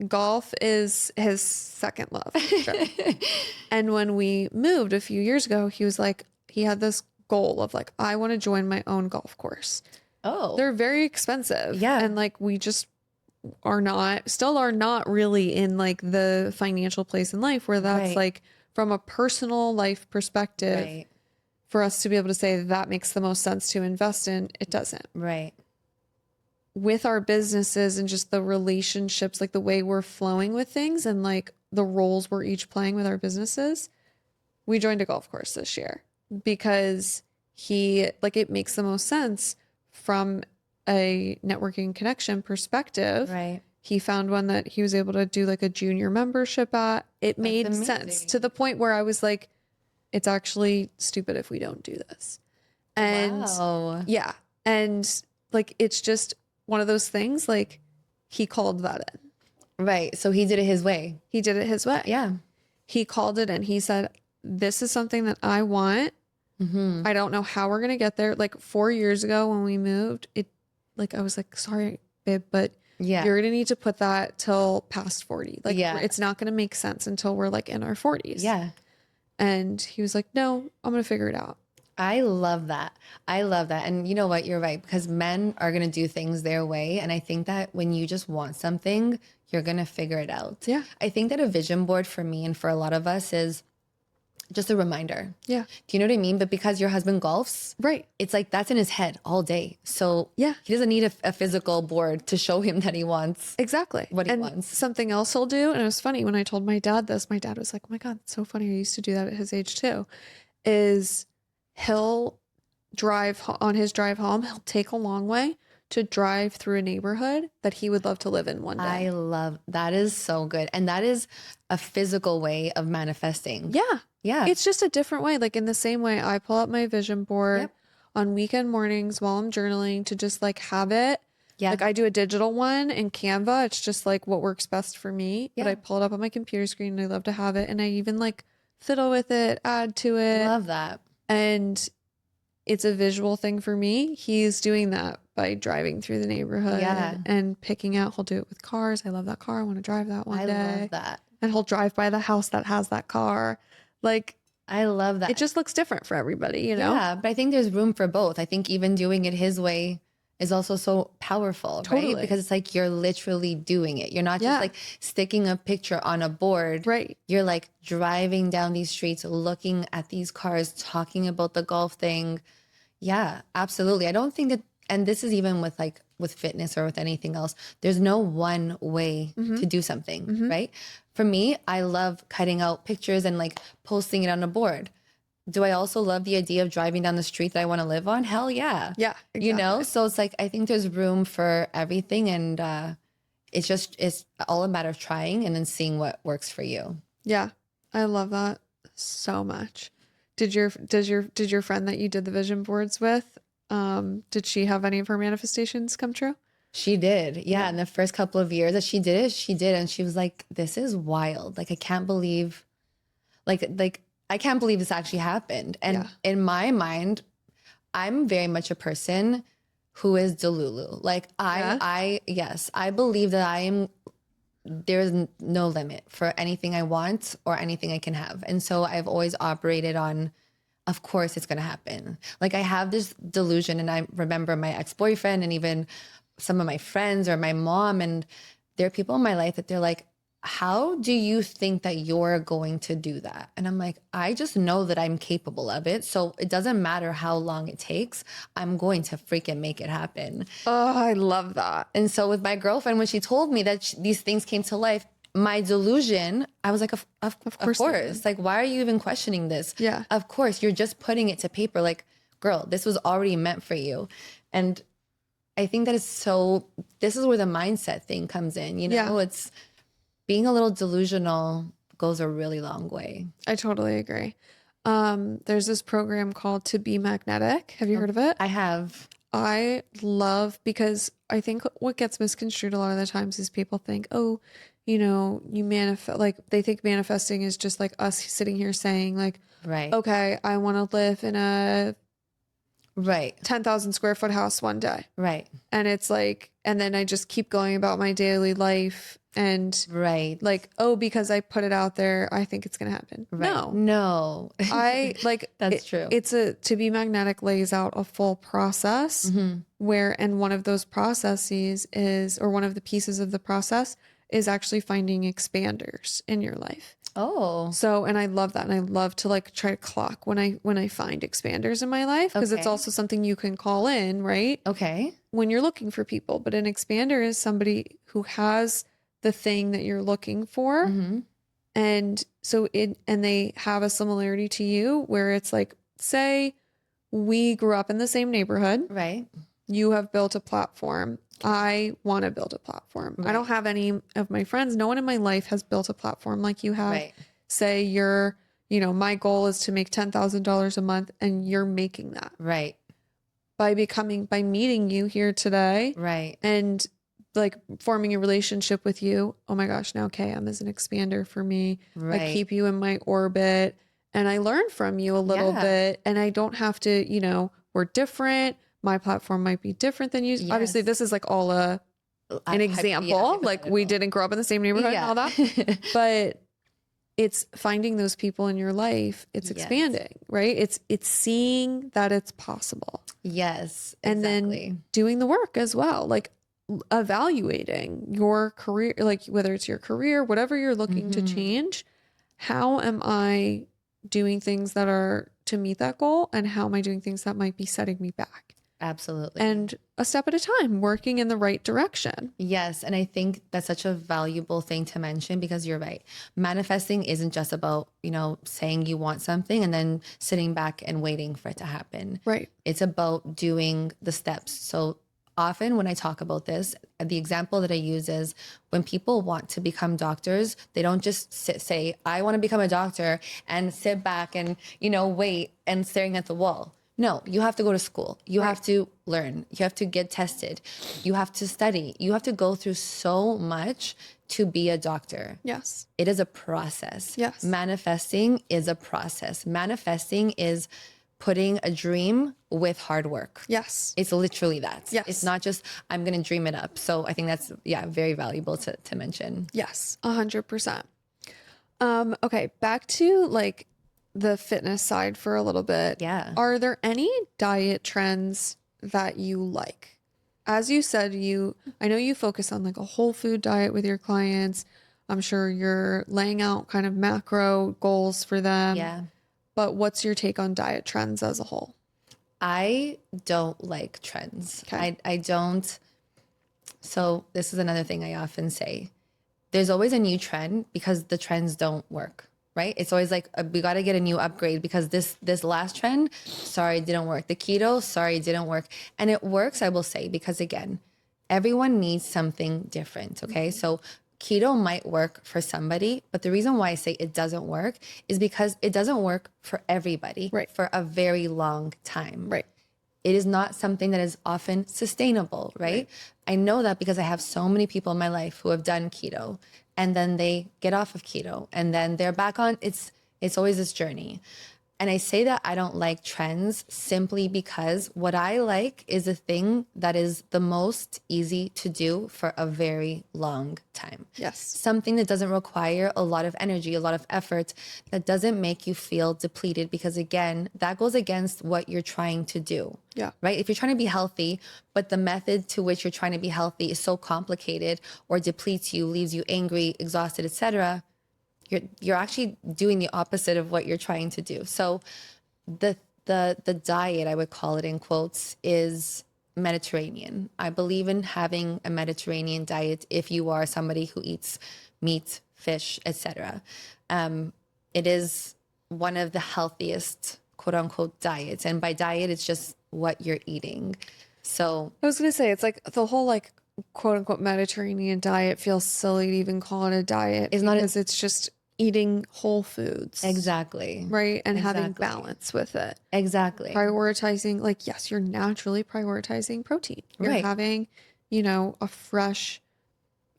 golf is his second love. Sure. And when we moved a few years ago, he was like, he had this goal of like, I want to join my own golf course. Oh. They're very expensive. Yeah. And like, we just are not really in like the financial place in life where that's like, from a personal life perspective, for us to be able to say that makes the most sense to invest in, it doesn't. Right. With our businesses and just the relationships, like the way we're flowing with things and like the roles we're each playing with our businesses, we joined a golf course this year because it makes the most sense from a networking connection perspective. Right. He found one that he was able to do like a junior membership at. It made sense to the point where I was like, it's actually stupid if we don't do this. And yeah. And like, it's just one of those things, like he called that in. Right. So he did it his way. He did it his way. Yeah. He called it in. He said, this is something that I want. Mm-hmm. I don't know how we're going to get there. Like 4 years ago when we moved, I was like, sorry, babe, but you're going to need to put that till past 40. Like, it's not going to make sense until we're like in our 40s. Yeah. And he was like, no, I'm going to figure it out. I love that. And you know what? You're right, because men are going to do things their way. And I think that when you just want something, you're going to figure it out. Yeah. I think that a vision board for me and for a lot of us is just a reminder. Yeah. Do you know what I mean? But because your husband golfs, right, it's like that's in his head all day. So yeah, he doesn't need a physical board to show him that he wants what he wants. Something else he'll do, and it was funny when I told my dad this, my dad was like, oh my God, it's so funny. I used to do that at his age too, is he'll drive on his drive home. He'll take a long way to drive through a neighborhood that he would love to live in one day. I love that. Is so good. And that is a physical way of manifesting. Yeah. Yeah. It's just a different way. Like in the same way I pull up my vision board on weekend mornings while I'm journaling to just like have it. Yeah. Like I do a digital one in Canva. It's just like what works best for me. Yeah. But I pull it up on my computer screen and I love to have it. And I even like fiddle with it, add to it. I love that. And it's a visual thing for me. He's doing that by driving through the neighborhood and picking out. He'll do it with cars. I love that car. I want to drive that one day. I love that. And he'll drive by the house that has that car. Like, I love that. It just looks different for everybody, you know? Yeah, but I think there's room for both. I think even doing it his way is also so powerful, Totally. right? Because it's like you're literally doing it. You're not just Yeah. like sticking a picture on a board. Right. You're like driving down these streets, looking at these cars, talking about the golf thing. Yeah, absolutely. I don't think that, and this is even with like with fitness or with anything else, there's no one way to do something, right? For me, I love cutting out pictures and like posting it on a board. Do I also love the idea of driving down the street that I want to live on? Hell yeah. Yeah, You know, exactly. so it's like I think there's room for everything, and it's all a matter of trying and then seeing what works for you. Yeah. I love that so much. Did your friend that you did the vision boards with, did she have any of her manifestations come true? She did. Yeah, in the first couple of years that she did it, she did, and she was like, "This is wild. Like I can't believe like I can't believe this actually happened." And in my mind, I'm very much a person who is Delulu. Like yes, I believe that there's no limit for anything I want or anything I can have. And so I've always operated on, of course it's going to happen. Like I have this delusion, and I remember my ex-boyfriend and even some of my friends or my mom, and there are people in my life that they're like, how do you think that you're going to do that? And I'm like, I just know that I'm capable of it. So it doesn't matter how long it takes. I'm going to freaking make it happen. Oh, I love that. And so with my girlfriend, when she told me that these things came to life, my delusion, I was like, of course. Like, why are you even questioning this? Yeah. Of course, you're just putting it to paper. Like, girl, this was already meant for you. And I think that this is where the mindset thing comes in. You know, it's being a little delusional goes a really long way. I totally agree. There's this program called To Be Magnetic. Have you heard of it? I have. I love, because I think what gets misconstrued a lot of the times is people think, oh, you know, you manifest, like they think manifesting is just like us sitting here saying like, right, okay, I want to live in a 10,000 square foot house one day. Right. And it's like, and then I just keep going about my daily life and like, oh, because I put it out there, I think it's going to happen. Right. No, I like, that's true. To Be Magnetic lays out a full process where, and one of those processes is, or one of the pieces of the process is actually finding expanders in your life. Oh, so, and I love that. And I love to like try to clock when I find expanders in my life, because it's also something you can call in, right? Okay. When you're looking for people, but an expander is somebody who has the thing that you're looking for. And so and they have a similarity to you where it's like, say we grew up in the same neighborhood. Right. You have built a platform. I want to build a platform. Right. I don't have any of my friends. No one in my life has built a platform like you have. Right. Say you're, you know, my goal is to make $10,000 a month and you're making that. Right. By meeting you here today. Right. And like forming a relationship with you. Oh my gosh, now KM is an expander for me. Right. I keep you in my orbit and I learn from you a little bit, and I don't have to, you know, we're different. My platform might be different than you. Yes. Obviously, this is like all an example. Like we didn't grow up in the same neighborhood and all that. But it's finding those people in your life. It's expanding, right? It's seeing that it's possible. Yes. And then doing the work as well. Like evaluating your career, like whether it's your career, whatever you're looking to change, how am I doing things that are to meet that goal? And how am I doing things that might be setting me back? Absolutely. And a step at a time, working in the right direction. Yes. And I think that's such a valuable thing to mention, because you're right. Manifesting isn't just about, you know, saying you want something and then sitting back and waiting for it to happen. Right. It's about doing the steps. So often when I talk about this, the example that I use is when people want to become doctors, they don't just say, I want to become a doctor and sit back and, you know, wait and staring at the wall. No, you have to go to school. You have to learn. You have to get tested. You have to study. You have to go through so much to be a doctor. Yes. It is a process. Yes. Manifesting is a process. Manifesting is putting a dream with hard work. Yes. It's literally that. Yes. It's not just, I'm going to dream it up. So I think that's, very valuable to mention. Yes. 100%. Okay. Back to like the fitness side for a little bit. Yeah. Are there any diet trends that you like? As you said, I know you focus on like a whole food diet with your clients. I'm sure you're laying out kind of macro goals for them. Yeah. But what's your take on diet trends as a whole? I don't like trends. Okay. I don't. So this is another thing I often say. There's always a new trend because the trends don't work, right? It's always like we got to get a new upgrade because this last trend, sorry, didn't work. The keto, sorry, didn't work. And it works, I will say, because again, everyone needs something different, okay? So keto might work for somebody, but the reason why I say it doesn't work is because it doesn't work for everybody Right. for a very long time. Right. It is not something that is often sustainable, right? I know that because I have so many people in my life who have done keto and then they get off of keto and then they're back on. It's always this journey. And I say that I don't like trends simply because what I like is a thing that is the most easy to do for a very long time. Yes. Something that doesn't require a lot of energy, a lot of effort, that doesn't make you feel depleted because again, that goes against what you're trying to do. Yeah. Right? If you're trying to be healthy, but the method to which you're trying to be healthy is so complicated or depletes you, leaves you angry, exhausted, etc., you're actually doing the opposite of what you're trying to do. So the diet, I would call it in quotes, is Mediterranean. I believe in having a Mediterranean diet if you are somebody who eats meat, fish, etc. It is one of the healthiest quote unquote diets. And by diet, it's just what you're eating. So I was going to say, it's like the whole like quote unquote Mediterranean diet feels silly to even call it a diet because it's just eating whole foods. Exactly. Right. And having Exactly. balance with it. Exactly. Prioritizing, like, yes, you're naturally prioritizing protein. You're Right. having, a fresh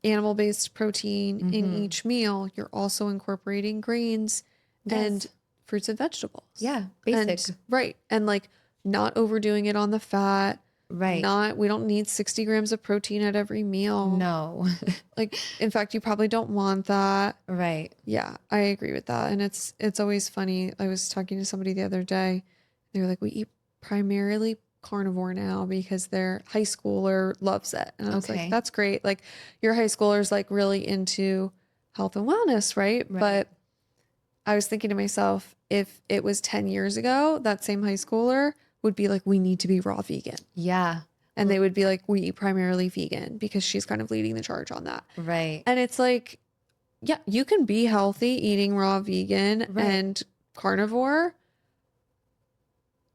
animal-based protein in each meal. You're also incorporating grains and fruits and vegetables. Yeah. Basic. Right. And like not overdoing it on the fat. Right. We don't need 60 grams of protein at every meal. No. Like, in fact, you probably don't want that. Right. Yeah, I agree with that. And it's always funny. I was talking to somebody the other day. They were like, we eat primarily carnivore now because their high schooler loves it. And I was like, that's great. Like your high schooler's like really into health and wellness, right? But I was thinking to myself, if it was 10 years ago, that same high schooler would be like, we need to be raw vegan. Yeah. And they would be like, we eat primarily vegan because she's kind of leading the charge on that. Right. And it's like, yeah, you can be healthy eating raw vegan and carnivore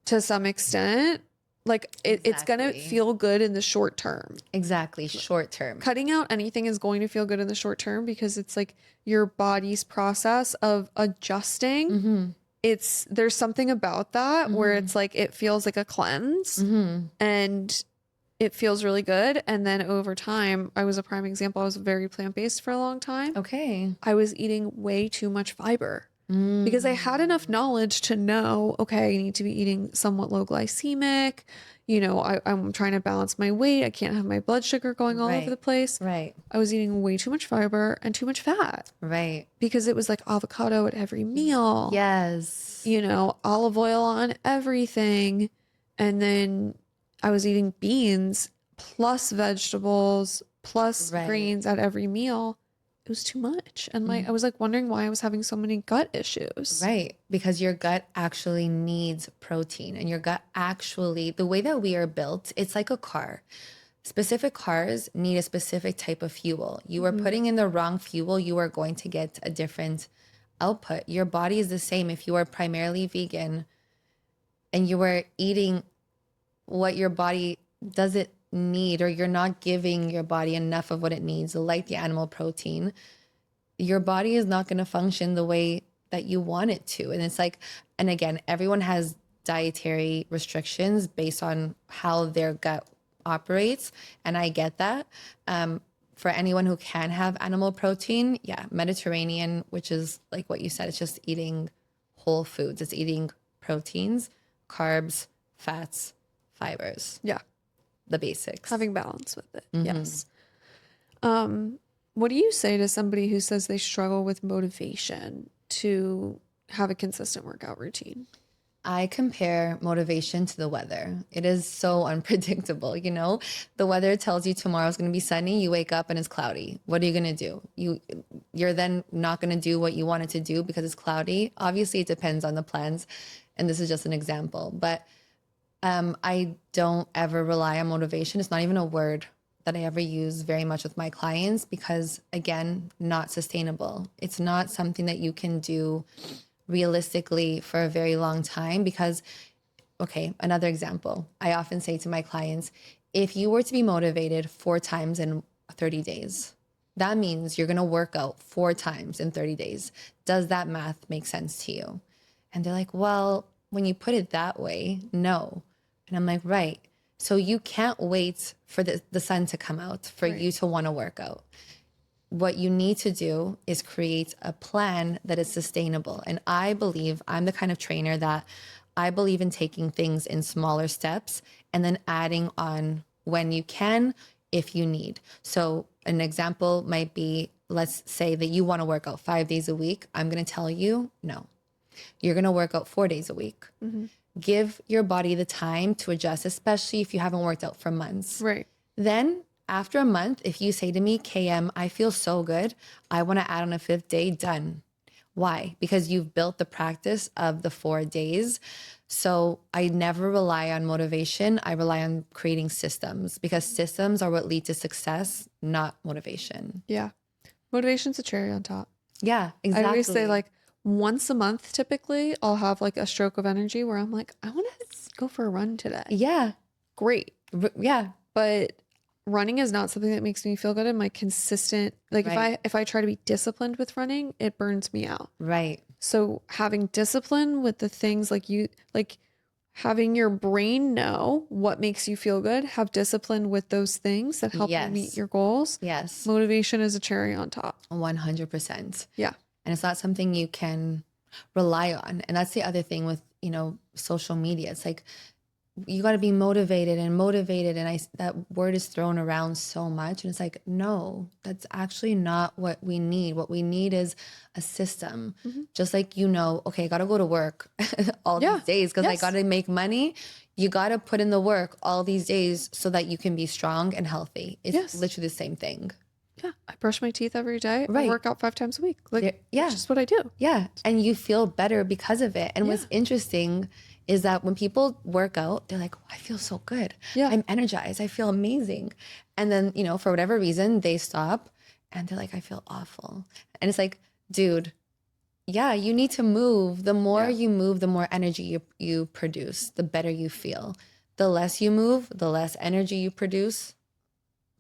to some extent. Like it's going to feel good in the short term. Exactly. Short term. Cutting out anything is going to feel good in the short term because it's like your body's process of adjusting. There's something about that where it's like it feels like a cleanse and it feels really good. And then over time, I was a prime example. I was very plant-based for a long time. Okay. I was eating way too much fiber because I had enough knowledge to know, okay, I need to be eating somewhat low glycemic. I'm trying to balance my weight. I can't have my blood sugar going all over the place. Right. I was eating way too much fiber and too much fat. Right. Because it was like avocado at every meal. Yes. Olive oil on everything. And then I was eating beans plus vegetables plus grains at every meal. It was too much. And I was like wondering why I was having so many gut issues. Right. Because your gut actually needs protein and your gut actually, the way that we are built, it's like a car. Specific cars need a specific type of fuel. You are putting in the wrong fuel, you are going to get a different output. Your body is the same. If you are primarily vegan and you are eating what your body doesn't need, or you're not giving your body enough of what it needs, like the animal protein, your body is not going to function the way that you want it to. And it's like, and again, everyone has dietary restrictions based on how their gut operates. And I get that. For anyone who can have animal protein, Mediterranean, which is like what you said, it's just eating whole foods. It's eating proteins, carbs, fats, fibers. Yeah. The basics. Having balance with it. Yes. What do you say to somebody who says they struggle with motivation to have a consistent workout routine? I compare motivation to the weather. It is so unpredictable, you know? The weather tells you tomorrow's going to be sunny, you wake up and it's cloudy. What are you going to do? You're then not going to do what you wanted to do because it's cloudy. Obviously, it depends on the plans, and this is just an example, but I don't ever rely on motivation. It's not even a word that I ever use very much with my clients because, again, not sustainable. It's not something that you can do realistically for a very long time because, okay, another example. I often say to my clients, if you were to be motivated 4 times in 30 days, that means you're going to work out 4 times in 30 days. Does that math make sense to you? And they're like, well, when you put it that way, no. And I'm like, right. So you can't wait for the sun to come out for you to want to work out. What you need to do is create a plan that is sustainable. And I believe I'm the kind of trainer that I believe in taking things in smaller steps and then adding on when you can, if you need. So an example might be, let's say that you want to work out 5 days a week. I'm going to tell you, no, you're going to work out 4 days a week. Give your body the time to adjust, especially if you haven't worked out for months. Right. Then after a month, if you say to me, KM, I feel so good, I want to add on a 5th day, done. Why? Because you've built the practice of the 4 days. So I never rely on motivation. I rely on creating systems because systems are what lead to success, not motivation. Yeah. Motivation's a cherry on top. Yeah, exactly. I always say like once a month, typically I'll have like a stroke of energy where I'm like, I want to go for a run today. Yeah. Great. Yeah. But running is not something that makes me feel good. And my consistent, like if I try to be disciplined with running, it burns me out. Right. So having discipline with the things like having your brain know what makes you feel good, have discipline with those things that help you meet your goals. Yes. Motivation is a cherry on top. 100%. Yeah. And it's not something you can rely on. And that's the other thing with, social media. It's like, you got to be motivated. And that word is thrown around so much. And it's like, no, that's actually not what we need. What we need is a system. Just like, okay, I got to go to work all these days because I got to make money. You got to put in the work all these days so that you can be strong and healthy. It's literally the same thing. Yeah. I brush my teeth every day. Right. I work out 5 times a week. That's just what I do. Yeah. And you feel better because of it. And what's interesting is that when people work out, they're like, oh, I feel so good. Yeah. I'm energized. I feel amazing. And then, for whatever reason, they stop and they're like, I feel awful. And it's like, dude, yeah, you need to move. The more you move, the more energy you produce, the better you feel. The less you move, the less energy you produce,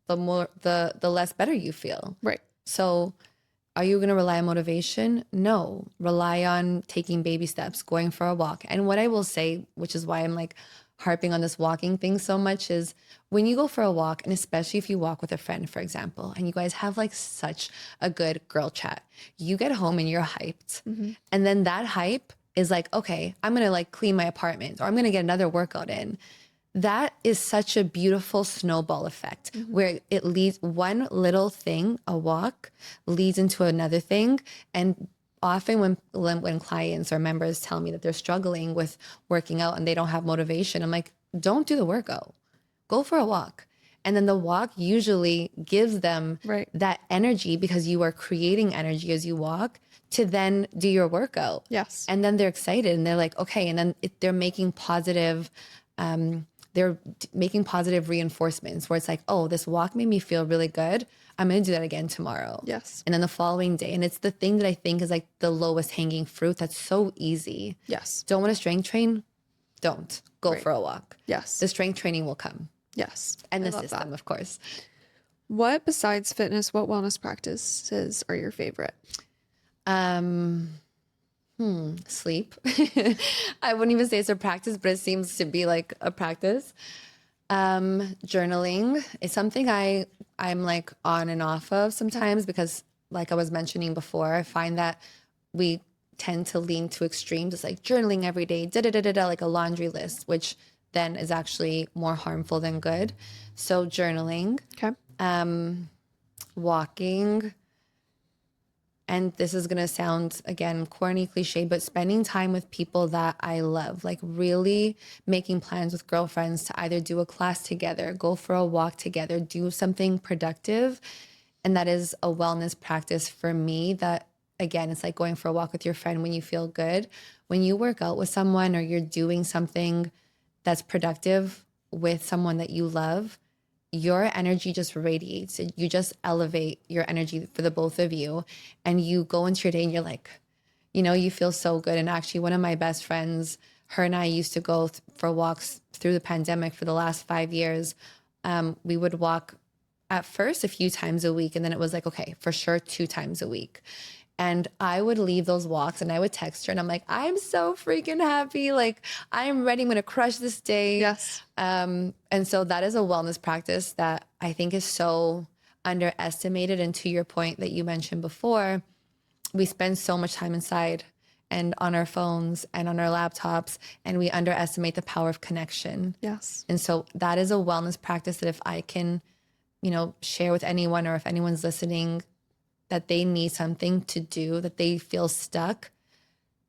the less better you feel. Right. So are you going to rely on motivation? No. Rely on taking baby steps, going for a walk. And what I will say, which is why I'm like harping on this walking thing so much, is when you go for a walk, and especially if you walk with a friend, for example, and you guys have like such a good girl chat, you get home and you're hyped. And then that hype is like, okay, I'm going to like clean my apartment or I'm going to get another workout in. That is such a beautiful snowball effect where it leads one little thing, a walk leads into another thing. And often when clients or members tell me that they're struggling with working out and they don't have motivation, I'm like, don't do the workout, go for a walk. And then the walk usually gives them that energy because you are creating energy as you walk to then do your workout. Yes. And then they're excited and they're like, okay. And then they're making positive reinforcements where it's like, oh, this walk made me feel really good. I'm going to do that again tomorrow. Yes. And then the following day. And it's the thing that I think is like the lowest hanging fruit. That's so easy. Yes. Don't want to strength train? Don't. Go for a walk. Yes. The strength training will come. Yes. And the system, of course. What besides fitness, what wellness practices are your favorite? Sleep. I wouldn't even say it's a practice, but it seems to be like a practice. Journaling is something I'm like on and off of sometimes because like I was mentioning before, I find that we tend to lean to extremes. It's like journaling every day, like a laundry list, which then is actually more harmful than good. So journaling, Okay. walking, And this is going to sound, again, corny, cliche, but spending time with people that I love, like really making plans with girlfriends to either do a class together, go for a walk together, do something productive. And that is a wellness practice for me that, again, it's like going for a walk with your friend when you feel good. When you work out with someone or you're doing something that's productive with someone that you love, your energy just radiates. You just elevate your energy for the both of you. And you go into your day and you're like, you feel so good. And actually, one of my best friends, her and I used to go for walks through the pandemic for the last 5 years. We would walk at first a few times a week. And then it was like, okay, for sure, 2 times a week. And I would leave those walks and I would text her and I'm like, I'm so freaking happy. Like, I'm ready. I'm going to crush this day. Yes. And so that is a wellness practice that I think is so underestimated. And to your point that you mentioned before, we spend so much time inside and on our phones and on our laptops, and we underestimate the power of connection. Yes. And so that is a wellness practice that if I can, share with anyone, or if anyone's listening, that they need something to do, that they feel stuck,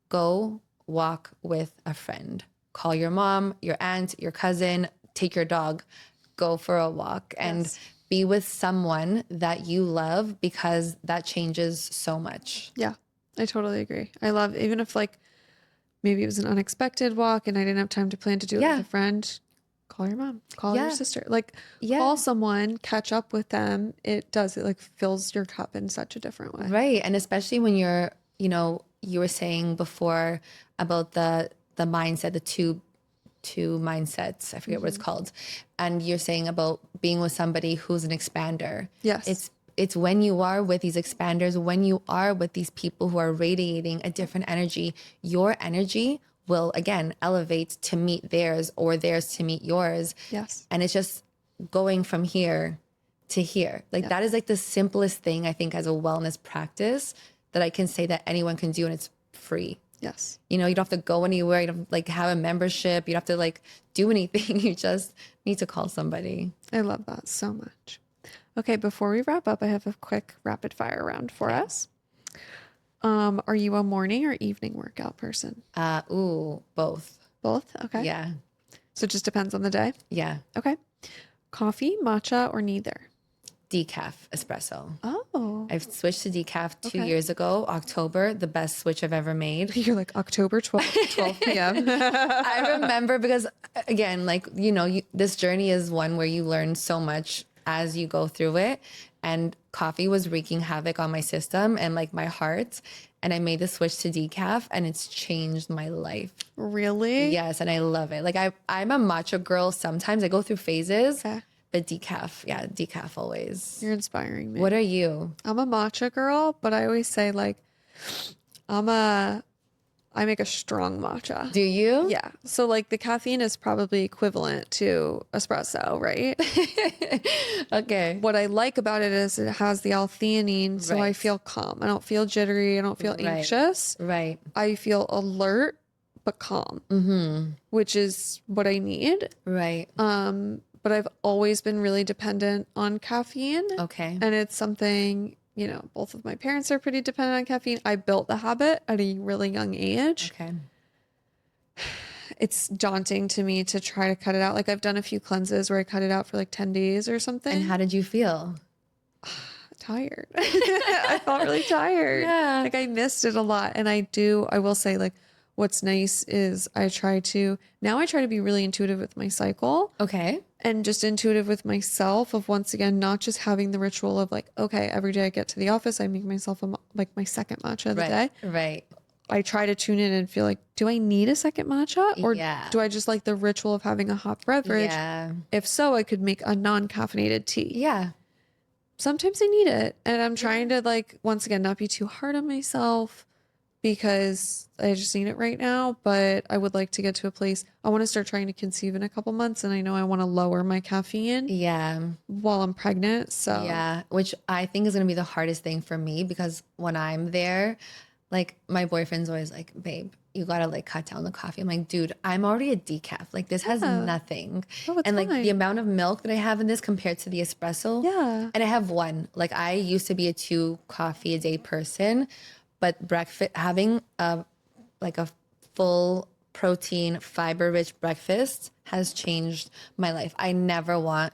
go walk with a friend. Call your mom, your aunt, your cousin, take your dog, go for a walk and be with someone that you love, because that changes so much. Yeah, I totally agree. I love, even if like maybe it was an unexpected walk and I didn't have time to plan to do it with a friend, call your mom, call your sister, like call someone, catch up with them. It like fills your cup in such a different way. Right. And especially when you're, you were saying before about the mindset, the two mindsets, I forget what it's called. And you're saying about being with somebody who's an expander. Yes. It's when you are with these expanders, when you are with these people who are radiating a different energy, your energy will again elevate to meet theirs, or theirs to meet yours. Yes. And it's just going from here to here. Like that is like the simplest thing I think as a wellness practice that I can say that anyone can do, and it's free. Yes. You don't have to go anywhere. You don't like have a membership. You don't have to like do anything. You just need to call somebody. I love that so much. Okay, before we wrap up, I have a quick rapid fire round for us. Are you a morning or evening workout person? Both. Both? Okay. Yeah. So it just depends on the day? Yeah. Okay. Coffee, matcha, or neither? Decaf espresso. Oh. I've switched to decaf 2 years ago, October, the best switch I've ever made. You're like October 12 p.m. I remember because, again, like, this journey is one where you learn so much as you go through it. And coffee was wreaking havoc on my system and like my heart. And I made the switch to decaf, and it's changed my life. Really? Yes. And I love it. Like I'm a matcha girl. Sometimes I go through phases, but decaf always. You're inspiring me. What are you? I'm a matcha girl, but I always say like, I make a strong matcha. Do you? Yeah. So like the caffeine is probably equivalent to espresso, right? Okay. What I like about it is it has the L-theanine, so I feel calm. I don't feel jittery. I don't feel anxious. Right. I feel alert but calm, which is what I need. Right. But I've always been really dependent on caffeine. Okay. And it's something, both of my parents are pretty dependent on caffeine. I built the habit at a really young age. Okay. It's daunting to me to try to cut it out. Like I've done a few cleanses where I cut it out for like 10 days or something. And how did you feel? Tired. I felt really tired. Yeah. Like I missed it a lot. And I will say like, what's nice is I try to be really intuitive with my cycle. Okay. And just intuitive with myself of, once again, not just having the ritual of like, okay, every day I get to the office, I make myself my second matcha of the day. Right. I try to tune in and feel like, do I need a second matcha? Or do I just like the ritual of having a hot beverage? Yeah. If so, I could make a non-caffeinated tea. Yeah. Sometimes I need it. And I'm trying to like, once again, not be too hard on myself, because I just need it right now. But I would like to get to a place. I want to start trying to conceive in a couple months. And I know I want to lower my caffeine while I'm pregnant. So which I think is going to be the hardest thing for me, because when I'm there, Like my boyfriend's always like, babe, you gotta like cut down the coffee. I'm like, dude, I'm already a decaf. Like this has Yeah. nothing. Oh, it's And like the fine. amount of milk that I have in this compared to the espresso. Yeah. And I have one. Like I used to be a 2 coffee a day person, but breakfast having a full protein, fiber rich breakfast has changed my life. I never want,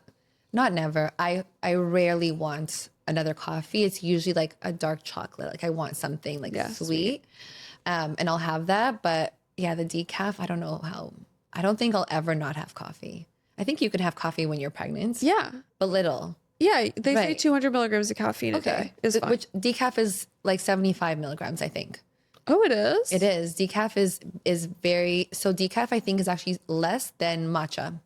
not never, I rarely want another coffee. It's usually like a dark chocolate. Like I want something like Yeah, sweet. And I'll have that. But yeah, the decaf, I don't think I'll ever not have coffee. I think you can have coffee when you're pregnant, Yeah. but little. Yeah. They say Right. 200 milligrams of caffeine a day is fine. Which decaf is like 75 milligrams, I think. Oh, it is? It is. Decaf is very, so decaf I think is actually less than matcha.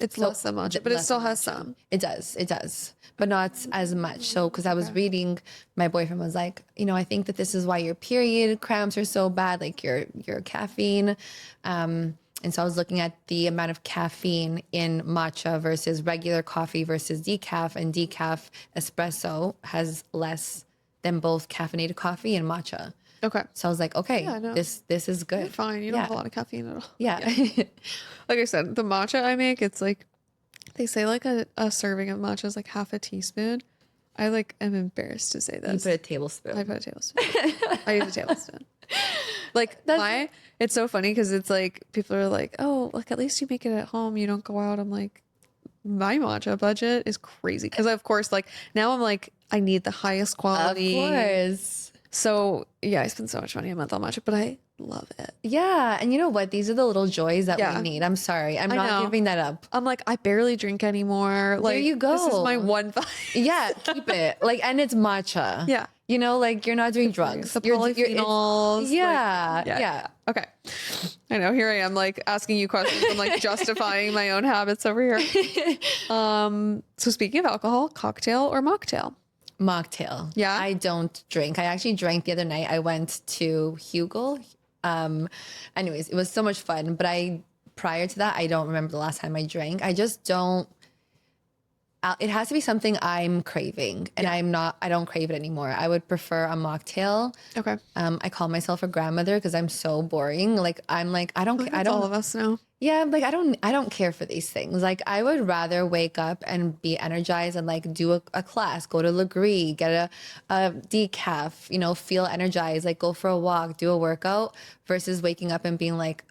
It's less than much, but it still has some. It does, but not as much. So, because I was reading, my boyfriend was like, I think that this is why your period cramps are so bad, like your caffeine. And so I was looking at the amount of caffeine in matcha versus regular coffee versus decaf, and decaf espresso has less than both caffeinated coffee and matcha. Okay. So I was like, okay, Yeah, no. this is good. You're fine. You don't have a lot of caffeine at all. Yeah. Like I said, the matcha I make, it's like, they say like a serving of matcha is like half a teaspoon. I like am embarrassed to say You this. put a tablespoon. I put a tablespoon. I use a tablespoon. Like it's so funny because it's like people are like, oh, like at least you make it at home. You don't go out. I'm like, my matcha budget is crazy because of course, like now I'm like, I need the highest quality. Of course. So yeah, I spend so much money a month on matcha, but I love it. Yeah. And you know what? These are the little joys that we need. I'm sorry. I'm not know. giving that up. I'm like, I barely drink anymore. Like, There you go. This is my one vibe. Yeah. Keep it. Like, and it's matcha. Yeah. Like you're not doing drugs. The You're- polyphenols. yeah. like, Yeah. Okay. I know. Here I am, like asking you questions. I'm like justifying my own habits over here. So speaking of alcohol, cocktail or mocktail? Mocktail. Yeah? I don't drink. I actually drank the other night. I went to Hugel. Anyways, it was so much fun. But prior to that, I don't remember the last time I drank. I just don't. It has to be something I'm craving, and I don't crave it anymore. I would prefer a mocktail. Okay. I call myself a grandmother because I'm so boring. Like I'm like, I don't, That's all of us now. yeah, like I don't care for these things. Like I would rather wake up and be energized and like do a class, go to Legree, get a decaf, feel energized, like go for a walk, do a workout versus waking up and being like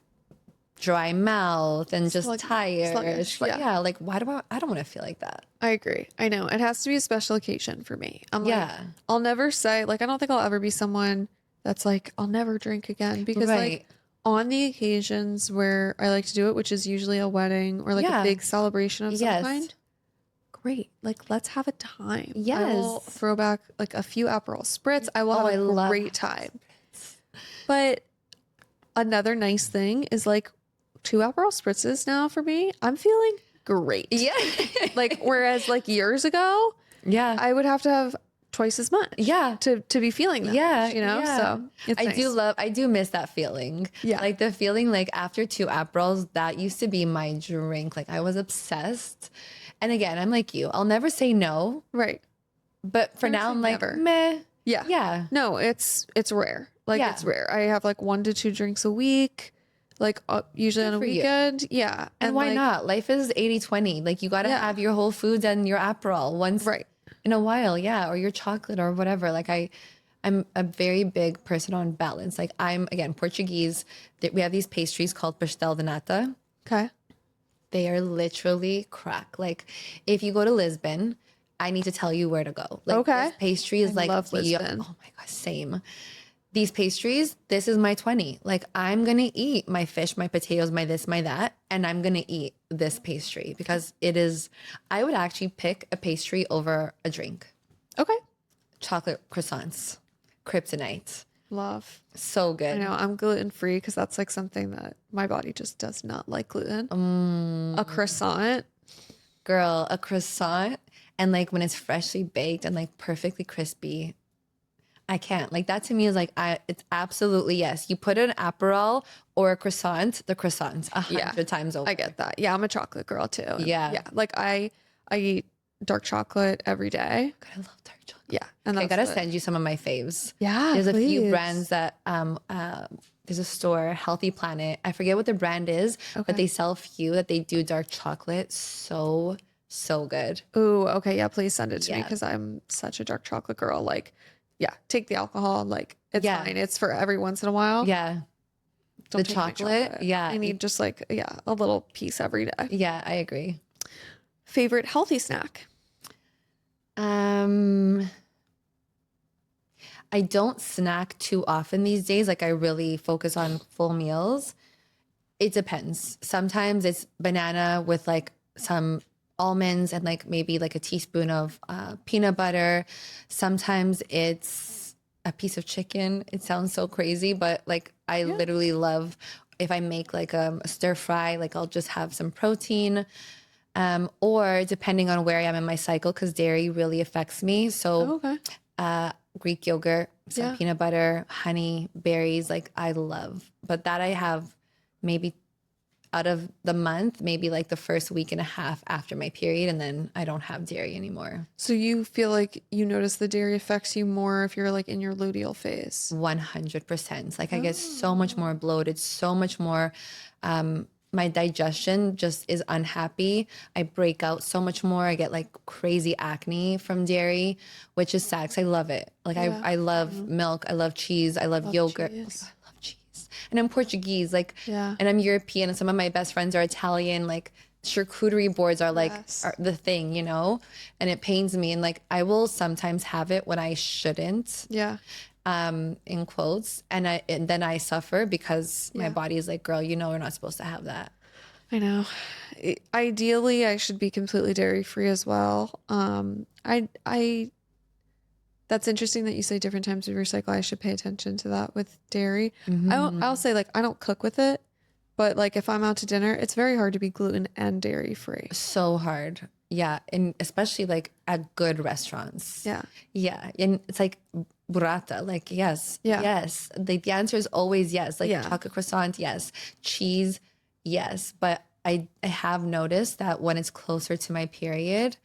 dry mouth and just tired. sluggish, Like, yeah. yeah, like why do I don't want to feel like that. I agree. I know. It has to be a special occasion for me. I'm like, Yeah. I'll never say, like, I don't think I'll ever be someone that's like, I'll never drink again. Because, like, on the occasions where I like to do it, which is usually a wedding or like a big celebration of some kind, great. Like, let's have a time. Yes. I will throw back like a few Aperol Spritz. I will have a great time. But another nice thing is like 2 Aperol Spritzes now for me. I'm feeling great. Yeah. Like, whereas like years ago, Yeah. I would have to have twice as much. Yeah. To be feeling that. Yeah, much, yeah. So it's nice. I do miss that feeling. Yeah. Like the feeling like after 2 Aperols, that used to be my drink. Like I was obsessed. And again, I'm like you. I'll never say no. Right. But for Never now, say I'm like, never. meh. Yeah. Yeah. No, it's rare. Like Yeah. it's rare. I have like 1 to 2 drinks a week, like usually on a for you. weekend. Yeah. And why like, not? Life is 80-20. Like you got to have your Whole Foods and your Aperol once in a while. Yeah. Or your chocolate or whatever. Like I'm a very big person on balance. Like I'm, again, Portuguese. We have these pastries called pastel de nata. Okay. They are literally crack. Like if you go to Lisbon, I need to tell you where to go. Like this pastry is I like, love Lisbon. oh my God, same. These pastries, this is my 20. Like I'm going to eat my fish, my potatoes, my this, my that, and I'm going to eat this pastry because it is, I would actually pick a pastry over a drink. Okay. Chocolate croissants, kryptonite. Love. So good. I know I'm gluten free because that's like something that my body just does not like gluten. A croissant. Girl, a croissant. And like when it's freshly baked and like perfectly crispy, I can't. Like that to me is like, it's absolutely yes. You put an Aperol or a croissant, the croissants 100 times over. I get that. Yeah, I'm a chocolate girl too. Yeah. Yeah. Like I eat dark chocolate every day. God, I love dark chocolate. Yeah. And Okay, I gotta that's it. send you some of my faves. Yeah, There's a few please. brands that there's a store, Healthy Planet. I forget what the brand is, Okay. but they sell a few that they do dark chocolate. So good. Ooh, okay. Yeah, please send it to me Yeah. because I'm such a dark chocolate girl. Like, yeah, take the alcohol. Like, it's Yeah. fine. It's for every once in a while. Yeah. Don't The take my chocolate. Yeah. I need just like, yeah, a little piece every day. Yeah, I agree. Favorite healthy snack? I don't snack too often these days. Like I really focus on full meals. It depends. Sometimes it's banana with like some almonds and like maybe like a teaspoon of peanut butter. Sometimes it's a piece of chicken. It sounds so crazy, but like I literally love if I make like a stir fry, like I'll just have some protein. Or depending on where I am in my cycle, because dairy really affects me. So Okay. Greek yogurt, some Yeah. peanut butter, honey, berries, like I love. But that I have maybe out of the month, maybe like the first week and a half after my period, and then I don't have dairy anymore. So you feel like you notice the dairy affects you more if you're like in your luteal phase? 100%. Like I get so much more bloated, so much more. My digestion just is unhappy. I break out so much more. I get like crazy acne from dairy, which is sad 'cause I love it. Like I love milk. I love cheese. I love yogurt. cheese. I love cheese. And I'm Portuguese, like, Yeah. and I'm European. And some of my best friends are Italian. Like charcuterie boards are like are the thing, you know? And it pains me. And like, I will sometimes have it when I shouldn't. Yeah. In quotes, and then I suffer because my body is like, girl, you know, we're not supposed to have that. I know. Ideally, I should be completely dairy free as well. I that's interesting that you say different times of your cycle. I should pay attention to that with dairy. I'll say like I don't cook with it, but like if I'm out to dinner, it's very hard to be gluten and dairy free. So hard. Yeah. And especially like at good restaurants. Yeah. Yeah. And it's like burrata, like yes. Yeah. Yes. The answer is always yes. Like Yeah. chocolate croissant, yes. Cheese, yes. But I have noticed that when it's closer to my period,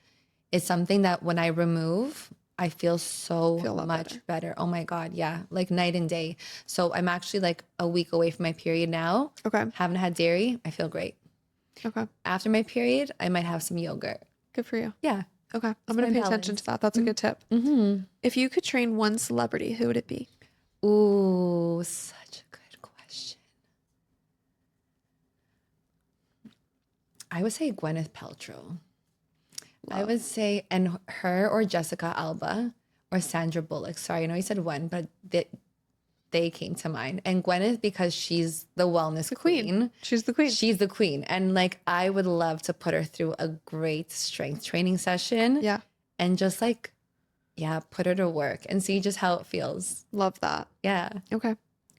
it's something that when I remove, I feel so Feel a lot much better. Oh my God. Yeah. Like night and day. So I'm actually like a week away from my period now. Okay. Haven't had dairy. I feel great. Okay. After my period, I might have some yogurt. Good for you. Yeah. Okay. I'm going to pay attention to that. That's a good tip. If you could train one celebrity, who would it be? Ooh, such a good question. I would say Gwyneth Paltrow. I would say, and her or Jessica Alba or Sandra Bullock. Sorry, I know you said one, but they came to mind. And Gwyneth because she's the wellness queen. She's the queen. She's the queen. And like, I would love to put her through a great strength training session. Yeah. And just like, yeah, put her to work and see just how it feels. Love that. Yeah. Okay.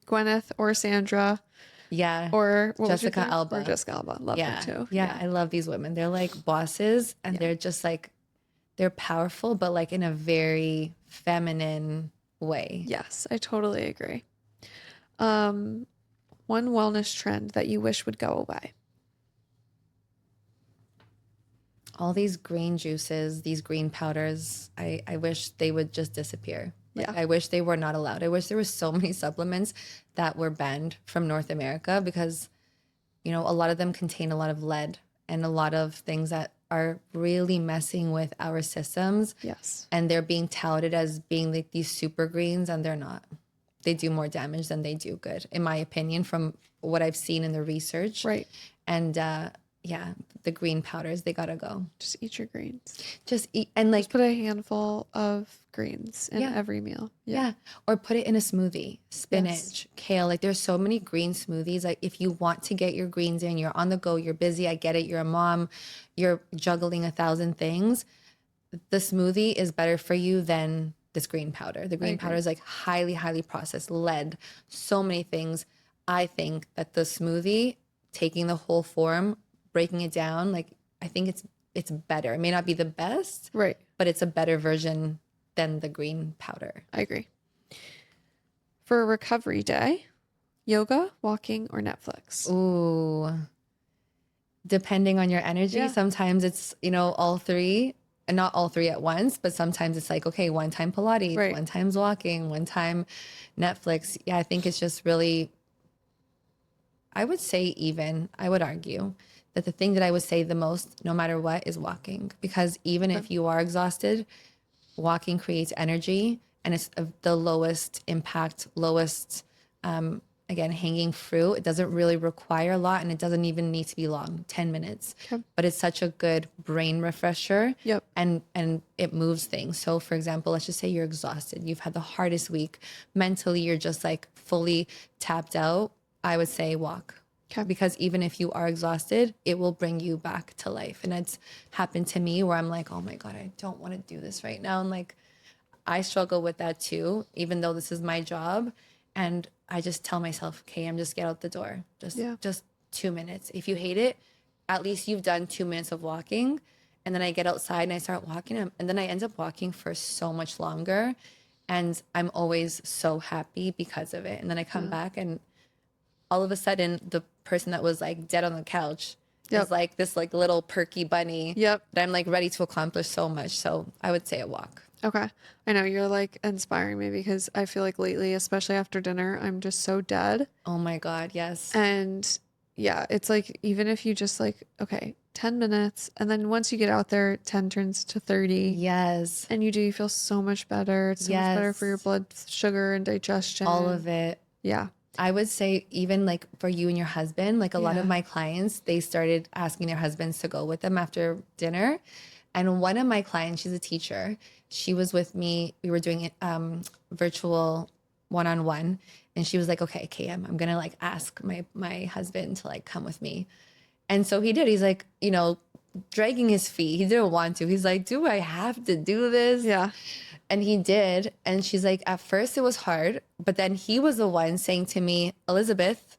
Gwyneth or Sandra. Yeah. Or what Jessica Alba. Or Jessica Alba. Love her too. Yeah. I love these women. They're like bosses and they're just like, they're powerful, but like in a very feminine way. Yes, I totally agree. One wellness trend that you wish would go away. All these green juices, these green powders, I wish they would just disappear. Like, I wish they were not allowed. I wish there were so many supplements that were banned from North America because, you know, a lot of them contain a lot of lead and a lot of things that are really messing with our systems. Yes. And they're being touted as being like these super greens, and they're not. They do more damage than they do good, in my opinion, from what I've seen in the research. Right. And yeah, the green powders, they gotta go. Just eat your greens. Just eat and like Just put a handful of greens in every meal. Yeah. Or put it in a smoothie. Spinach, kale. Like there's so many green smoothies. Like if you want to get your greens in, you're on the go, you're busy. I get it. You're a mom. You're juggling 1,000 things. The smoothie is better for you than this green powder. The green powder is like highly, highly processed, lead, so many things. I think that the smoothie, taking the whole form, breaking it down, like I think it's better. It may not be the best, Right. but it's a better version than the green powder. I agree. For a recovery day, yoga, walking, or Netflix? Ooh. Depending on your energy, sometimes it's, you know, all three. and not all three at once, but sometimes it's like, okay, one time Pilates, Right. one time's walking, one time Netflix. Yeah, I think it's just really, I would say I would argue that the thing that I would say the most, no matter what, is walking. Because even if you are exhausted, walking creates energy, and it's the lowest impact, lowest, again, hanging fruit. It doesn't really require a lot, and it doesn't even need to be long, 10 minutes. Okay. But it's such a good brain refresher. Yep. And it moves things. So for example, let's just say you're exhausted. You've had the hardest week. Mentally, you're just like fully tapped out. I would say walk. Okay. Because even if you are exhausted, it will bring you back to life. And it's happened to me where I'm like, oh my God, I don't want to do this right now. And like, I struggle with that too, even though this is my job. And I just tell myself, okay, I'm just get out the door. Just 2 minutes. If you hate it, at least you've done 2 minutes of walking. And then I get outside and I start walking. And then I end up walking for so much longer. And I'm always so happy because of it. And then I come back, and all of a sudden the person that was like dead on the couch is like this like little perky bunny that I'm like ready to accomplish so much. So I would say a walk. Okay. I know you're like inspiring me, because I feel like lately, especially after dinner, I'm just so dead. Oh my God, yes. And yeah, it's like, even if you just like, okay, 10 minutes, and then once you get out there, 10 turns to 30. Yes. And you feel so much better. It's so much better for your blood sugar and digestion. All of it. Yeah. I would say even like for you and your husband, like a lot of my clients, they started asking their husbands to go with them after dinner. And one of my clients, she's a teacher. She was with me. We were doing virtual one-on-one. And she was like, okay, KM, I'm going to like ask my husband to like come with me. And so he did. He's like, dragging his feet. He didn't want to. He's like, do I have to do this? Yeah. And he did. And she's like, at first it was hard, but then he was the one saying to me, Elizabeth,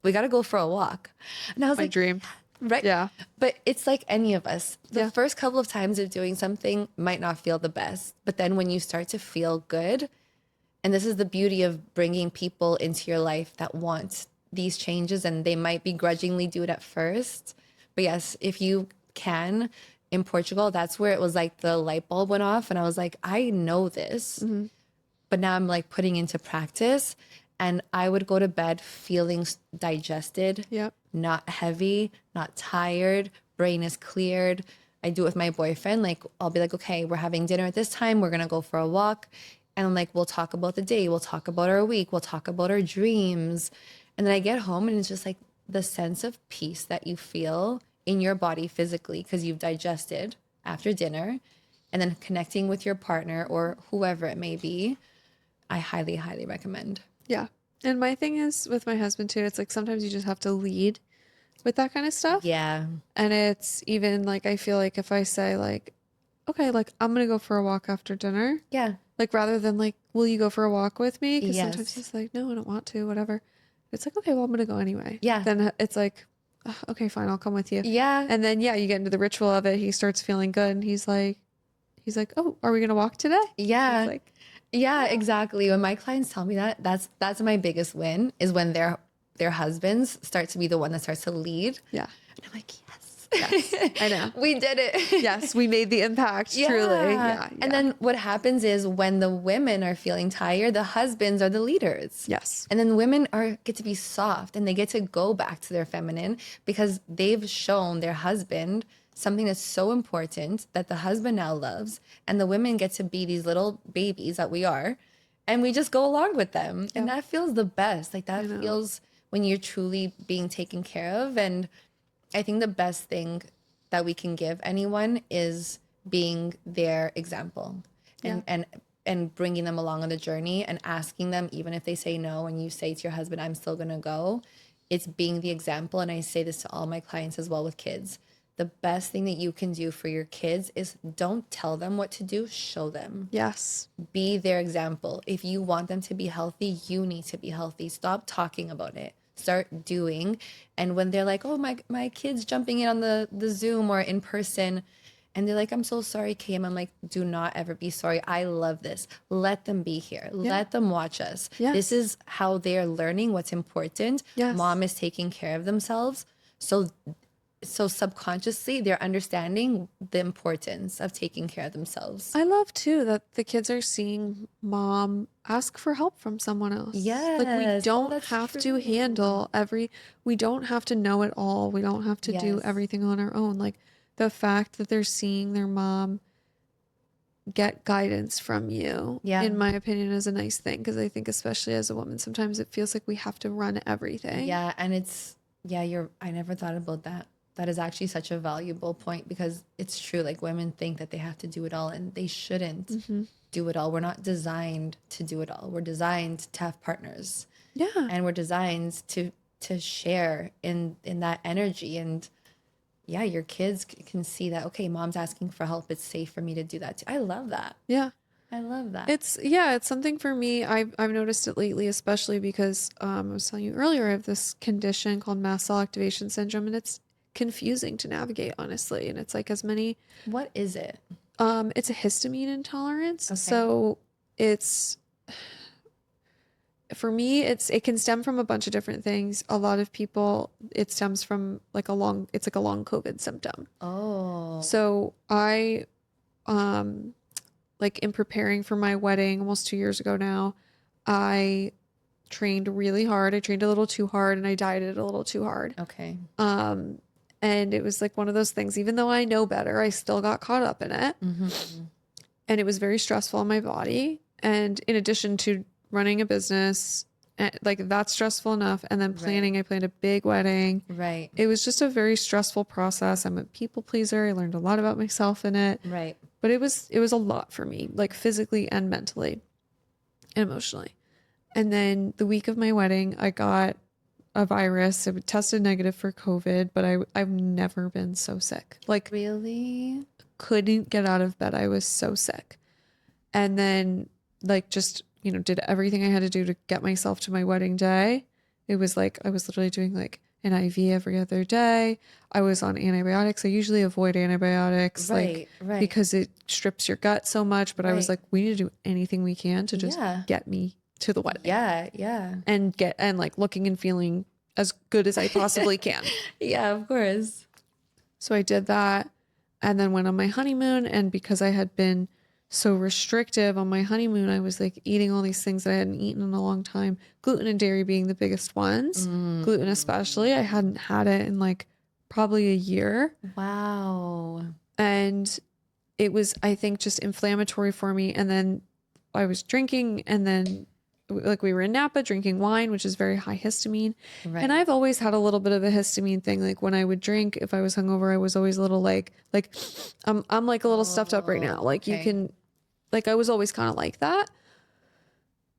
we got to go for a walk. And I was My like, dream. right. Yeah. But it's like any of us. The first couple of times of doing something might not feel the best. But then when you start to feel good, and this is the beauty of bringing people into your life that want these changes, and they might begrudgingly do it at first. But yes, if you can, in Portugal, that's where it was like the light bulb went off. And I was like, I know this, but now I'm like putting into practice. And I would go to bed feeling digested, not heavy, not tired, brain is cleared. I do it with my boyfriend. Like, I'll be like, okay, we're having dinner at this time. We're going to go for a walk. And I'm like, we'll talk about the day. We'll talk about our week. We'll talk about our dreams. And then I get home, and it's just like the sense of peace that you feel in your body physically, because you've digested after dinner, and then connecting with your partner or whoever it may be. I highly, highly recommend. Yeah. And my thing is with my husband too, it's like sometimes you just have to lead with that kind of stuff. Yeah. And it's even like, I feel like if I say like, okay, like I'm going to go for a walk after dinner. Yeah. Like rather than like, will you go for a walk with me? Because Yes. sometimes he's like, no, I don't want to, whatever. It's like, okay, well, I'm going to go anyway. Yeah. Then it's like, "Ugh, okay, fine, I'll come with you. Yeah. And then, yeah, you get into the ritual of it. He starts feeling good, and he's like, oh, are we going to walk today? Yeah. It's like, yeah, exactly. When my clients tell me that, that's my biggest win, is when their husbands start to be the one that starts to lead. yeah, And I'm like, yes. yes, I know. We did it. Yes, we made the impact, truly. Yeah. And then what happens is when the women are feeling tired, the husbands are the leaders. Yes. And then women get to be soft, and they get to go back to their feminine, because they've shown their husband something that's so important that the husband now loves. And the women get to be these little babies that we are, and we just go along with them. And that feels the best. Like that feels when you're truly being taken care of. And I think the best thing that we can give anyone is being their example, and bringing them along on the journey, and asking them, even if they say no, and you say to your husband, I'm still going to go, it's being the example. And I say this to all my clients as well with kids. The best thing that you can do for your kids is don't tell them what to do, show them. Yes. Be their example. If you want them to be healthy, you need to be healthy. Stop talking about it. Start doing. And when they're like, oh, my kid's jumping in on the Zoom or in person, and they're like, I'm so sorry, Kim. I'm like, do not ever be sorry. I love this. Let them be here. Let them watch us. Yes. This is how they're learning what's important. Yes. Mom is taking care of themselves. So so subconsciously they're understanding the importance of taking care of themselves. I love too that the kids are seeing mom ask for help from someone else. Like we Yes. Oh, don't that's have to true. handle we don't have to know it all. We don't have to do Yes. everything on our own. Like the fact that they're seeing their mom get guidance from you, Yeah. in my opinion, is a nice thing. Because I think especially as a woman, sometimes it feels like we have to run everything. Yeah. And I never thought about that. That is actually such a valuable point because it's true. Like women think that they have to do it all and they shouldn't do it all. We're not designed to do it all. We're designed to have partners. Yeah. And we're designed to share in that energy. And yeah, your kids can see that, okay, mom's asking for help. It's safe for me to do that too. I love that. Yeah. I love that. It's something for me. I've noticed it lately, especially because I was telling you earlier, I have this condition called mast cell activation syndrome, and it's confusing to navigate, honestly. And it's like as many. What is it? It's a histamine intolerance. Okay. So it's for me, it can stem from a bunch of different things. A lot of people, it stems from like it's like a long COVID symptom. Oh. So I, like in preparing for my wedding almost 2 years ago now, I trained really hard. I trained a little too hard and I dieted a little too hard. Okay. And it was like one of those things, even though I know better, I still got caught up in it. And it was very stressful on my body. And in addition to running a business, like that's stressful enough. And then planning, I planned a big wedding. Right. It was just a very stressful process. I'm a people pleaser. I learned a lot about myself in it. Right. But it was a lot for me, like physically and mentally and emotionally. And then the week of my wedding, I got a virus. It tested negative for COVID, but I've never been so sick. Like Really? couldn't get out of bed. I was so sick. And then like just, did everything I had to do to get myself to my wedding day. It was like I was literally doing like an IV every other day. I was on antibiotics. I usually avoid antibiotics Right. because it strips your gut so much, but I was like, we need to do anything we can to just get me to the wedding. Yeah. Yeah. And like looking and feeling as good as I possibly can. Yeah, of course. So I did that and then went on my honeymoon. And because I had been so restrictive on my honeymoon, I was like eating all these things that I hadn't eaten in a long time. Gluten and dairy being the biggest ones. Gluten especially. I hadn't had it in like probably a year. Wow. And it was, I think, just inflammatory for me. And then I was drinking and then like we were in Napa drinking wine, which is very high histamine. Right. And I've always had a little bit of a histamine thing. Like when I would drink, if I was hungover, I was always a little like I'm like a little stuffed up right now. Like you can, like I was always kind of like that.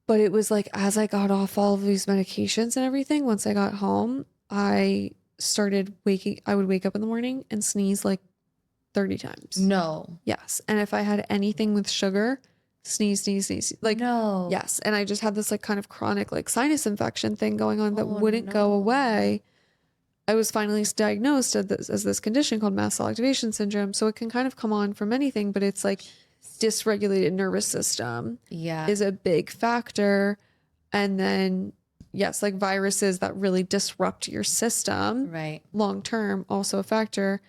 But it was like as I got off all of these medications and everything, once I got home, I would wake up in the morning and sneeze like 30 times. No. Yes. And if I had anything with sugar, sneeze. Like, no. Yes. And I just had this like kind of chronic like sinus infection thing going on that wouldn't go away. I was finally diagnosed as this condition called mast cell activation syndrome. So it can kind of come on from anything, but it's like dysregulated nervous system is a big factor. And then, yes, like viruses that really disrupt your system long term, also a factor.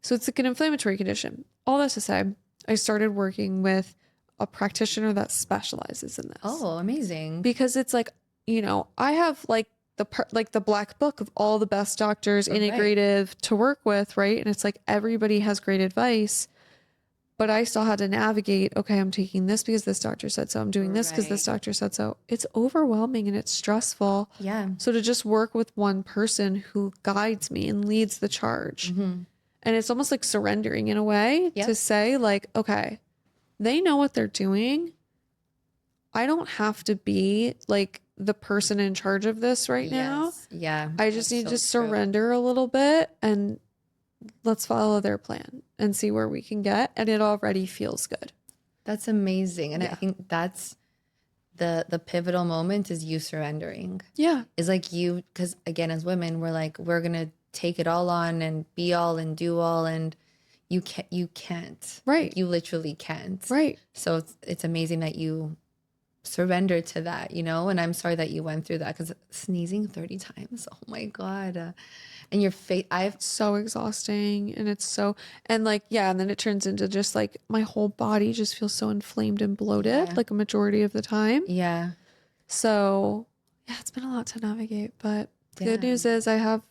So it's like an inflammatory condition. All that to say, I started working with a practitioner that specializes in this. Oh, amazing. Because it's like, I have like the black book of all the best doctors, integrative to work with, right? And it's like everybody has great advice, but I still had to navigate, okay, I'm taking this because this doctor said so. I'm doing this because this doctor said so. It's overwhelming and it's stressful. Yeah. So to just work with one person who guides me and leads the charge. And it's almost like surrendering in a way to say like, okay, they know what they're doing. I don't have to be like the person in charge of this right now. Yeah. I just need to surrender a little bit and let's follow their plan and see where we can get. And it already feels good. That's amazing. And I think that's the pivotal moment is you surrendering. Yeah. It's like because again, as women, we're like, we're going to take it all on and be all and do all. And you can't. Right. Like, you literally can't. Right. So it's amazing that you surrender to that, you know? And I'm sorry that you went through that, because sneezing 30 times, oh my God. And your face, So exhausting. And it's so, and like, yeah. And then it turns into just like my whole body just feels so inflamed and bloated, yeah, like a majority of the time. yeah, So yeah, it's been a lot to navigate, but the good yeah, news is I have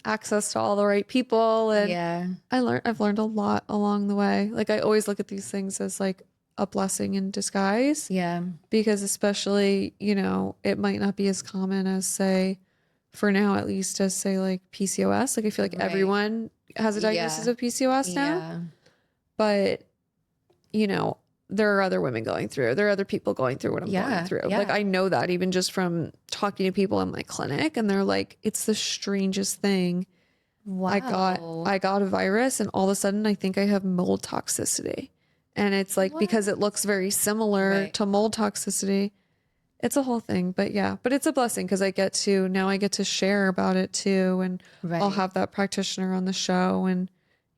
access to all the right people, and yeah, I've learned a lot along the way. Like I always look at these things as like a blessing in disguise, yeah, because especially, you know, it might not be as common as, say, for now at least, as say like PCOS. Like I feel like right, everyone has a diagnosis yeah, of PCOS now, yeah, but you know, there are other women going through, there are other people going through what I'm going yeah, through. Like yeah. I know that even just from talking to people in my clinic, and they're like, it's the strangest thing. Wow. I got a virus, and all of a sudden I think I have mold toxicity. And it's like, What? because it looks very similar Right, to mold toxicity. It's a whole thing, but yeah, but it's a blessing because now I get to share about it too. And I'll right. have that practitioner on the show. And,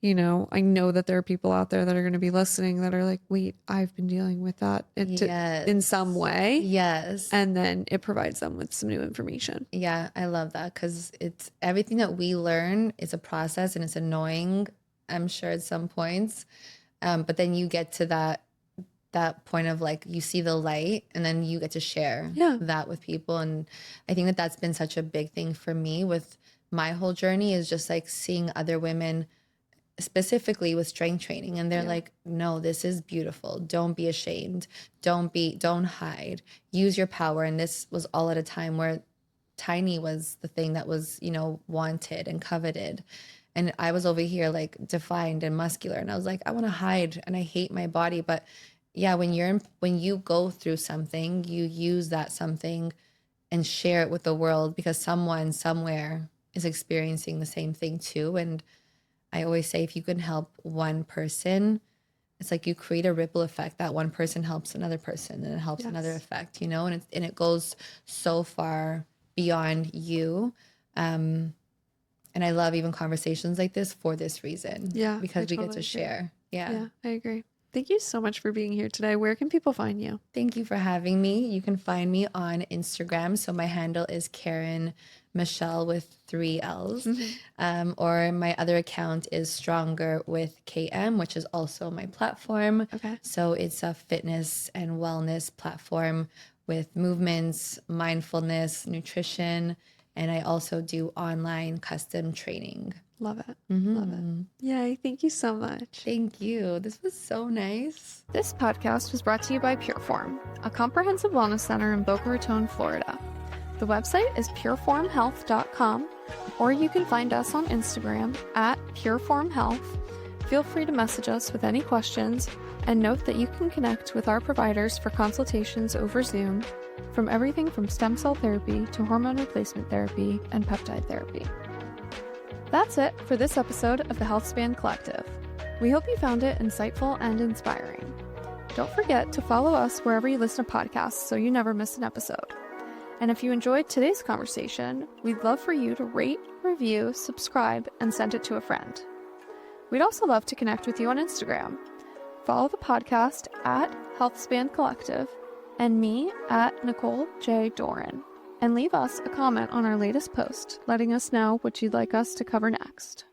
you know, I know that there are people out there that are going to be listening that are like, wait, I've been dealing with that in Yes. some way. Yes. And then it provides them with some new information. Yeah, I love that, because it's everything that we learn is a process, and it's annoying, I'm sure, at some points. But then you get to that point of like, you see the light, and then you get to share Yeah. that with people. And I think that that's been such a big thing for me with my whole journey, is just like seeing other women specifically with strength training, and they're Yeah. like, no, this is beautiful, don't be ashamed, don't hide, use your power. And this was all at a time where tiny was the thing that was, you know, wanted and coveted, and I was over here like defined and muscular, and I was like, I want to hide and I hate my body. But yeah, when you go through something, you use that something and share it with the world, because someone somewhere is experiencing the same thing too. And I always say, if you can help one person, it's like you create a ripple effect. That one person helps another person, and it helps another Yes. effect, you know, and it goes so far beyond you. And I love even conversations like this for this reason, Yeah. I because we get totally to agree. share. Yeah. Yeah, I agree. Thank you so much for being here today. Where can people find you? Thank you for having me. You can find me on Instagram. So my handle is Karen Michelle with 3 L's. Or my other account is Stronger with KM, which is also my platform. Okay. So it's a fitness and wellness platform with movements, mindfulness, nutrition, and I also do online custom training. Love it. Love it. Yay. Thank you so much. Thank you. This was so nice. This podcast was brought to you by Pureform, a comprehensive wellness center in Boca Raton, Florida. The website is pureformhealth.com, or you can find us on Instagram at pureformhealth. Feel free to message us with any questions, and note that you can connect with our providers for consultations over Zoom, from everything from stem cell therapy to hormone replacement therapy and peptide therapy. That's it for this episode of the Healthspan Collective. We hope you found it insightful and inspiring. Don't forget to follow us wherever you listen to podcasts so you never miss an episode. And if you enjoyed today's conversation, we'd love for you to rate, review, subscribe, and send it to a friend. We'd also love to connect with you on Instagram. Follow the podcast at Healthspan Collective and me at Nicole J. Doran. And leave us a comment on our latest post, letting us know what you'd like us to cover next.